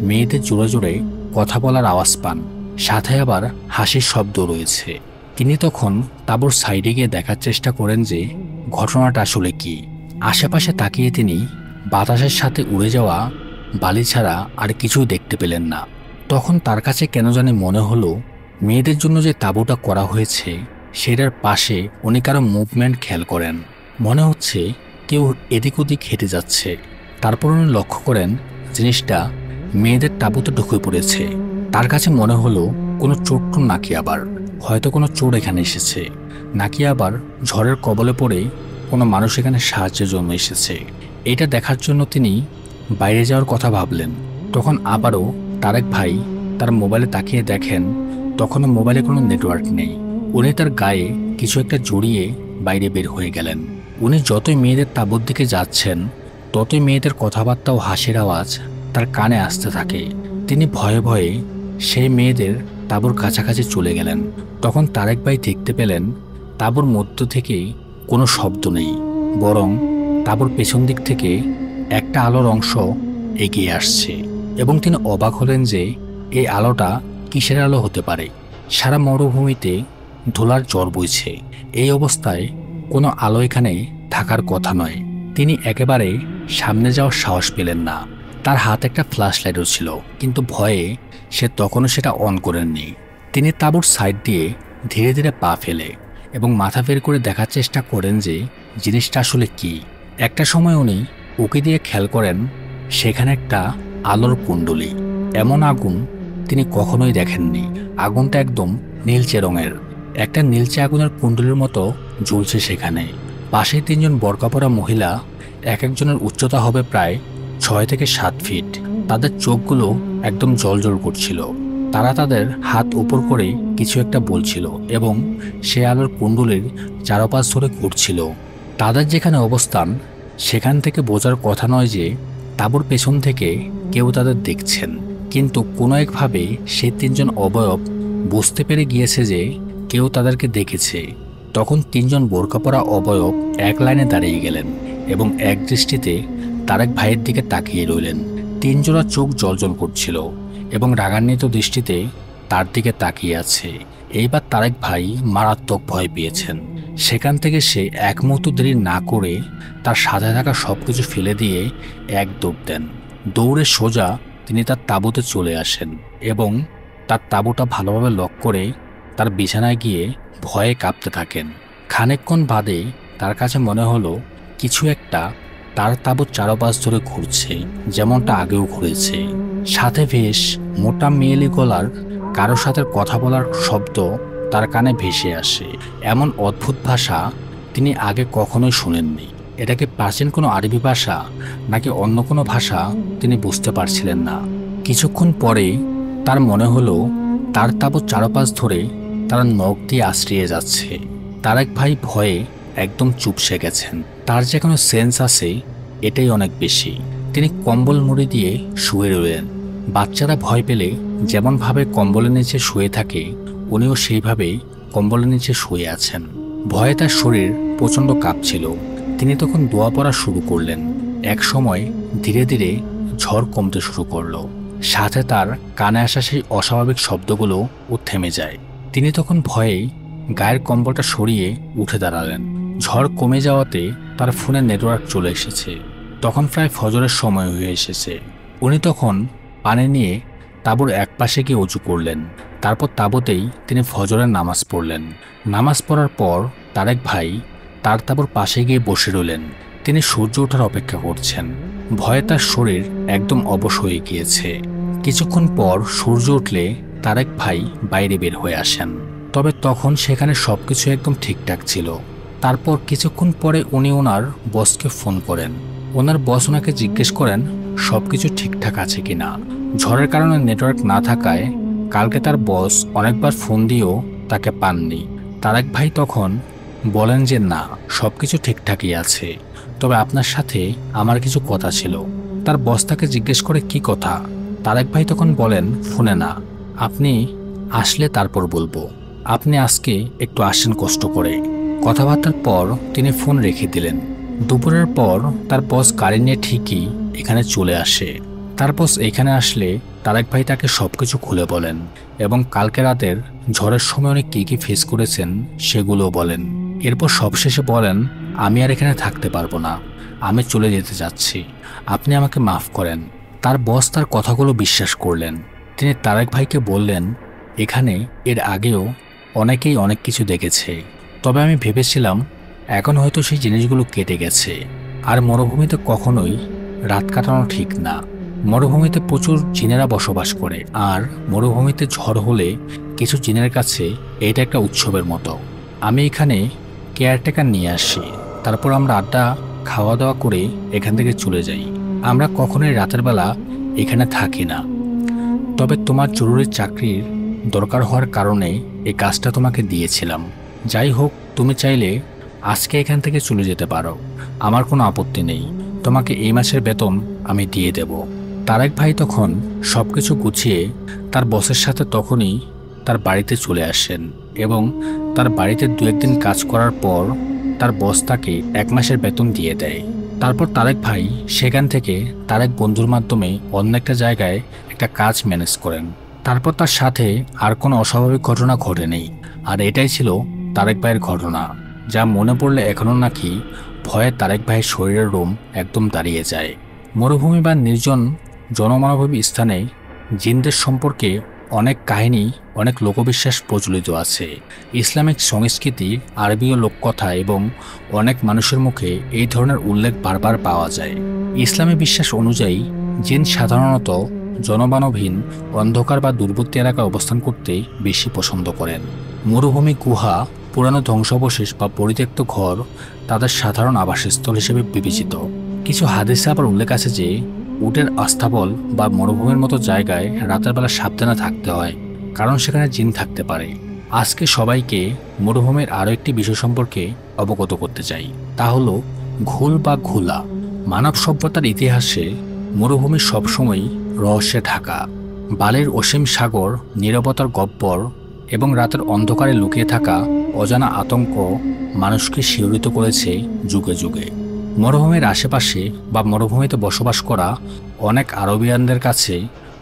মেয়েদের জোরে জোরে কথা বলার আওয়াজ পান, সাথে আবার হাসির শব্দ রয়েছে। তিনি তখন তাঁবুর সাইডে গিয়ে দেখার চেষ্টা করেন যে ঘটনাটা আসলে কি। আশেপাশে তাকিয়ে তিনি বাতাসের সাথে উড়ে যাওয়া বালি ছাড়া আর কিছুই দেখতে পেলেন না। তখন তার কাছে কেন জানি মনে হলো মেয়েদের জন্য যে তাঁবুটা করা হয়েছে সেটার পাশে উনি কারো মুভমেন্ট খেয়াল করেন। মনে হচ্ছে কেউ এদিক ওদিক হেঁটে যাচ্ছে। তারপর উনি লক্ষ্য করেন জিনিসটা মেয়েদের তাঁবুতে ঢুকে পড়েছে। তার কাছে মনে হলো কোনো চোর টোর নাকি আবার, হয়তো কোনো চোর এখানে এসেছে, নাকি আবার ঝড়ের কবলে পড়ে কোনো মানুষ এখানে সাহায্যের জন্য এসেছে। এটা দেখার জন্য তিনি বাইরে যাওয়ার কথা ভাবলেন। তখন আবারও তারেক ভাই তার মোবাইলে তাকিয়ে দেখেন তখনও মোবাইলে কোনো নেটওয়ার্ক নেই। উনি তার গায়ে কিছু একটা জড়িয়ে বাইরে বের হয়ে গেলেন। উনি যতই মেয়েদের তাঁবুর দিকে যাচ্ছেন ততই মেয়েদের কথাবার্তা ও হাসির আওয়াজ তার কানে আসতে থাকে। তিনি ভয়ে ভয়ে সেই মেয়েদের তাঁবুর কাছাকাছি চলে গেলেন। তখন তারেক ভাই দেখতে পেলেন তাঁবুর মধ্য থেকে কোনো শব্দ নেই, বরং তাঁবুর পেছন দিক থেকে একটা আলোর অংশ এগিয়ে আসছে এবং তিনি অবাক হলেন যে এই আলোটা কিসের আলো হতে পারে। সারা মরুভূমিতে ধুলার ঝড় বইছে, এই অবস্থায় কোনো আলো এখানে থাকার কথা নয়। তিনি একেবারে সামনে যাওয়ার সাহস পেলেন না। তার হাতে একটা ফ্ল্যাশ লাইটও ছিল, কিন্তু ভয়ে সে তখনও সেটা অন করেননি। তিনি তাঁবুর সাইড দিয়ে ধীরে ধীরে পা ফেলে এবং মাথা বের করে দেখার চেষ্টা করেন যে জিনিসটা আসলে কি। একটা সময় উনি উকি দিয়ে খেয়াল করেন সেখানে একটা আলোর কুণ্ডলী। এমন আগুন তিনি কখনোই দেখেননি। আগুনটা একদম নীলচে রঙের, একটা নীলচে আগুনের কুণ্ডলীর মতো জ্বলছে সেখানে। পাশে তিনজন বোরকা পরা মহিলা, এক একজনের উচ্চতা হবে প্রায় 6 থেকে 7 ফিট। তাদের চোখগুলো একদম জ্বলজ্বল করছিল। তারা তাদের হাত উপর করে কিছু একটা বলছিল এবং সে আলোর কুণ্ডলীর চারপাশ ধরে ঘুরছিল। তাদের যেখানে অবস্থান সেখান থেকে বোঝার কথা নয় যে তাঁবুর পেছন থেকে কেউ তাদের দেখছেন, কিন্তু কোনো একভাবে সেই তিনজন অবয়ব বুঝতে পেরে গিয়েছে যে কেউ তাদেরকে দেখেছে। তখন তিনজন বোরকা পরা অবয়ব এক লাইনে দাঁড়িয়ে গেলেন এবং এক দৃষ্টিতে তারেক ভাইয়ের দিকে তাকিয়ে রইলেন। তিনজোড়া চোখ জ্বলজ্বল করছিল এবং রাগান্বিত দৃষ্টিতে তার দিকে তাকিয়ে আছে। এইবার তারেক ভাই মারাত্মক ভয় পেয়েছেন। সেখান থেকে সে এক মুহূর্ত দেরি না করে তার সাথে থাকা সবকিছু ফেলে দিয়ে এক দৌড় দেন। দৌড়ে সোজা তিনি তার তাঁবুতে চলে আসেন এবং তার তাঁবুটা ভালোভাবে লক করে তার বিছানায় গিয়ে ভয়ে কাঁপতে থাকেন। খানিকক্ষণ বাদে তার কাছে মনে হলো কিছু একটা তার তাঁবুর চারপাশ ধরে ঘুরছে, যেমনটা আগেও ঘুরেছে। সাথে বেশ মোটা মেয়েলি গলার কারো সাথে কথা বলার শব্দ তার কানে ভেসে আসে। এমন অদ্ভুত ভাষা তিনি আগে কখনোই শুনেননি। এটাকে প্রাচীন কোনো আরবি ভাষা নাকি অন্য কোনো ভাষা তিনি বুঝতে পারছিলেন না। কিছুক্ষণ পরে তার মনে হলো তার তাঁবুর চারপাশ ধরে তারা নখ দিয়ে আশ্রিয়ে যাচ্ছে। তারেক ভাই ভয়ে একদম চুপসে গেছেন। তার যে কোনো সেন্স আছে এটাই অনেক বেশি। তিনি কম্বল মুড়ি দিয়ে শুয়ে রইলেন। বাচ্চারা ভয় পেলে যেমনভাবে কম্বলের নিচে শুয়ে থাকে উনিও সেইভাবেই কম্বলের নিচে শুয়ে আছেন। ভয়ে তার শরীর প্রচণ্ড কাঁপছিল। তিনি তখন দোয়া পড়া শুরু করলেন। এক সময় ধীরে ধীরে ঝড় কমতে শুরু করলো। সাথে তার কানে আসা সেই অস্বাভাবিক শব্দগুলো থেমে যায়। তিনি তখন ভয়ে গায়ের কম্বলটা সরিয়ে উঠে দাঁড়ালেন। ঝড় কমে যাওয়াতে তার ফোনে নেটওয়ার্ক চলে এসেছে। তখন প্রায় ফজরের সময় হয়ে এসেছে। উনি তখন পানি নিয়ে তাঁবুর এক পাশে গিয়ে উঁচু করলেন। তারপর তাঁবুতেই তিনি ফজরের নামাজ পড়লেন। নামাজ পড়ার পর তারেক ভাই তার তাঁবুর পাশে গিয়ে বসে রইলেন। তিনি সূর্য ওঠার অপেক্ষা করছেন। ভয়ে তার শরীর একদম অবশ হয়ে গিয়েছে। কিছুক্ষণ পর সূর্য উঠলে তারেক ভাই বাইরে বের হয়ে আসেন। তবে তখন সেখানে সবকিছু একদম ঠিকঠাক ছিল। তারপর কিছুক্ষণ পরে উনি ওনার বসকে ফোন করেন। ওনার বস ওনাকে জিজ্ঞেস করেন সবকিছু ঠিকঠাক আছে কিনা। ঝড়ের কারণে নেটওয়ার্ক না থাকায় কালকে তার বস অনেকবার ফোন দিয়েও তাকে পাননি। তারেক ভাই তখন বলেন যে না, সবকিছু ঠিকঠাকই আছে, তবে আপনার সাথে আমার কিছু কথা ছিল। তার বস তাকে জিজ্ঞেস করে কি কথা। তারেক ভাই তখন বলেন ফোনে না, আপনি আসলে তারপর বলবো। আপনি আজকে একটু আসেন কষ্ট করে। কথাবার্তার পর তিনি ফোন রেখে দিলেন। দুপুরের পর তার বস গাড়ি নিয়ে ঠিকই এখানে চলে আসে। তার বস এখানে আসলে তারেক ভাই তাকে সবকিছু খুলে বলেন এবং কালকে রাতের ঝড়ের সময় উনি কী কী ফেস করেছেন সেগুলো বলেন। এরপর সবশেষে বলেন আমি আর এখানে থাকতে পারবো না, আমি চলে যেতে যাচ্ছি, আপনি আমাকে মাফ করেন। তার বস তার কথাগুলো বিশ্বাস করলেন। তিনি তারেক ভাইকে বললেন এখানে এর আগেও অনেকেই অনেক কিছু দেখেছে, তবে আমি ভেবেছিলাম এখন হয়তো সেই জিনিসগুলো কেটে গেছে। আর মরুভূমিতে কখনোই রাত কাটানো ঠিক না। মরুভূমিতে প্রচুর জিনেরা বসবাস করে, আর মরুভূমিতে ঝড় হলে কিছু জিনের কাছে এটা একটা উৎসবের মতো। আমি এখানে কেয়ারটেকার নিয়ে আসি, তারপর আমরা আড্ডা খাওয়া দাওয়া করে এখান থেকে চলে যাই। আমরা কখনোই রাতের বেলা এখানে থাকি না। তবে তোমার জরুরি চাকরির দরকার হওয়ার কারণে এই কাজটা তোমাকে দিয়েছিলাম। যাই হোক, তুমি চাইলে আজকে এখান থেকে চলে যেতে পারো, আমার কোনো আপত্তি নেই। তোমাকে এই মাসের বেতন আমি দিয়ে দেব। তারেক ভাই তখন সবকিছু গুছিয়ে তার বসের সাথে তখনই তার বাড়িতে চলে আসেন এবং তার বাড়িতে 2-1 দিন কাজ করার পর তার বস তাকে 1 মাসের বেতন দিয়ে দেয়। তারপর তারেক ভাই সেখান থেকে তার এক বন্ধুর মাধ্যমে অন্য একটা জায়গায় একটা কাজ ম্যানেজ করেন। তারপর তার সাথে আর কোনো অস্বাভাবিক ঘটনা ঘটেনি। আর এটাই ছিল তারেক ভাইয়ের ঘটনা, যা মনে পড়লে এখনও নাকি ভয়ে তারেক ভাইয়ের শরীরের রোম একদম দাঁড়িয়ে যায়। মরুভূমি বা নির্জন জনমানবী স্থানে জিনদের সম্পর্কে অনেক কাহিনী, অনেক লোকবিশ্বাস প্রচলিত আছে। ইসলামিক সংস্কৃতি, আরবীয় লোককথা এবং অনেক মানুষের মুখে এই ধরনের উল্লেখ বারবার পাওয়া যায়। ইসলামী বিশ্বাস অনুযায়ী জিন সাধারণত জনমানবহীন, অন্ধকার বা দূরবর্তী এলাকায় অবস্থান করতে বেশি পছন্দ করেন। মরুভূমি, গুহা, পুরানো ধ্বংসাবশেষ বা পরিত্যক্ত ঘর তাদের সাধারণ আবাসস্থল হিসেবে বিবেচিত। কিছু হাদিসে আবার উল্লেখ আছে যে উটের আস্তাবল বা মরুভূমির মতো জায়গায় রাতের বেলা সাবধানে থাকতে হয়, কারণ সেখানে জিন থাকতে পারে। আজকে সবাইকে মরুভূমির আরও একটি বিষয় সম্পর্কে অবগত করতে চাই, তা হলো ঘোল বা ঘোলা। মানব সভ্যতার ইতিহাসে মরুভূমি সবসময় রহস্যে ঢাকা। বালির অসীম সাগর, নীরবতার গব্বর এবং রাতের অন্ধকারে লুকিয়ে থাকা অজানা আতঙ্ক মানুষকে শিহরিত করেছে যুগে যুগে। মরুভূমির আশেপাশে বা মরুভূমিতে বসবাস করা অনেক আরবিয়ানদের কাছে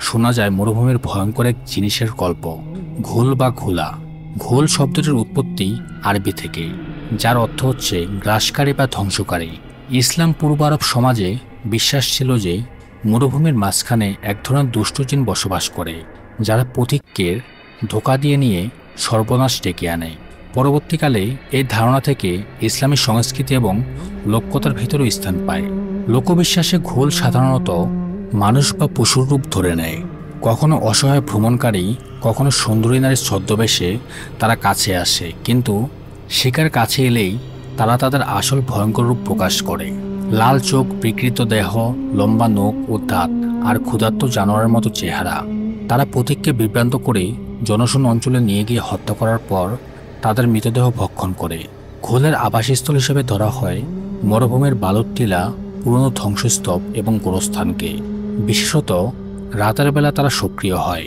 শোনা যায় মরুভূমির ভয়ঙ্কর এক জিনিসের গল্প, ঘোল বা ঘোলা। ঘোল শব্দটির উৎপত্তি আরবি থেকে, যার অর্থ হচ্ছে গ্রাসকারী বা ধ্বংসকারী। ইসলাম পূর্ব আরব সমাজে বিশ্বাস ছিল যে মরুভূমির মাঝখানে এক ধরনের দুষ্ট জিন বসবাস করে, যারা পথিককে ধোঁকা দিয়ে নিয়ে সর্বনাশ ডেকে আনে। পরবর্তীকালে এই ধারণা থেকে ইসলামী সংস্কৃতি এবং লোককথার ভিতরেও স্থান পায়। লোকবিশ্বাসে ঘোল সাধারণত মানুষ বা পশুর রূপ ধরে নেয়। কখনো অসহায় ভ্রমণকারী, কখনো সুন্দরী নারীর ছদ্মবেশে তারা কাছে আসে, কিন্তু শিকার কাছে এলেই তারা তাদের আসল ভয়ঙ্কর রূপ প্রকাশ করে। লাল চোখ, বিকৃত দেহ, লম্বা নখ ও দাঁত আর ক্ষুধার্ত জানোয়ারের মতো চেহারা। তারা পথিককে বিভ্রান্ত করে জনশূন্য অঞ্চলে নিয়ে গিয়ে হত্যা করার পর তাদের মৃতদেহ ভক্ষণ করে। ঘোলের আবাসস্থল হিসেবে ধরা হয় মরুভূমির বালুর টিলা, পুরনো ধ্বংসস্তূপ এবং গোরস্থানকে। বিশেষত রাতের বেলা তারা সক্রিয় হয়।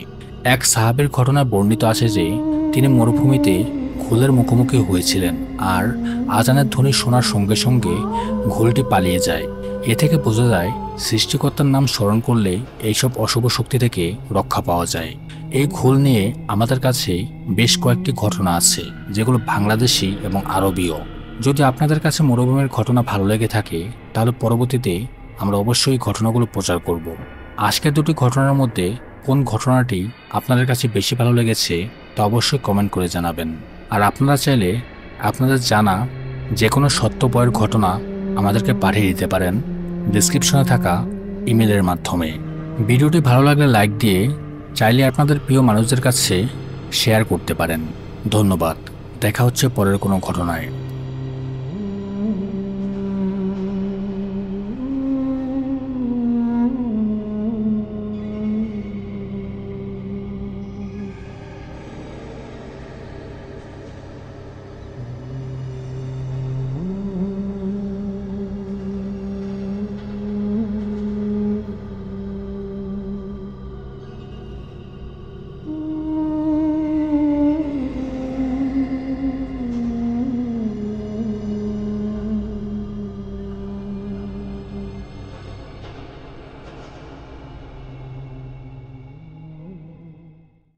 এক সাহাবীর ঘটনায় বর্ণিত আছে যে তিনি মরুভূমিতে ঘোলের মুখোমুখি হয়েছিলেন, আর আজানের ধ্বনি শোনার সঙ্গে সঙ্গে ঘোলটি পালিয়ে যায়। এ থেকে বোঝা যায় সৃষ্টিকর্তার নাম স্মরণ করলে এইসব অশুভ শক্তি থেকে রক্ষা পাওয়া যায়। এই ঘোল নিয়ে আমাদের কাছে বেশ কয়েকটি ঘটনা আছে, যেগুলো বাংলাদেশি এবং আরবীয়। যদি আপনাদের কাছে মরুভূমির ঘটনা ভালো লেগে থাকে, তাহলে পরবর্তীতে আমরা অবশ্যই ঘটনাগুলো প্রচার করব। আজকের দুটি ঘটনার মধ্যে কোন ঘটনাটি আপনাদের কাছে বেশি ভালো লেগেছে তা অবশ্যই কমেন্ট করে জানাবেন। আর আপনারা চাইলে আপনাদের জানা যে কোনো সত্য বয়ের ঘটনা আমাদেরকে পাঠিয়ে দিতে পারেন ডেসক্রিপশনে থাকা ইমেলের মাধ্যমে। ভিডিওটি ভালো লাগলে লাইক দিয়ে চাইলে আপনাদের প্রিয় মানুষদের কাছে শেয়ার করতে পারেন। ধন্যবাদ। দেখা হচ্ছে পরের কোনো ঘটনায়।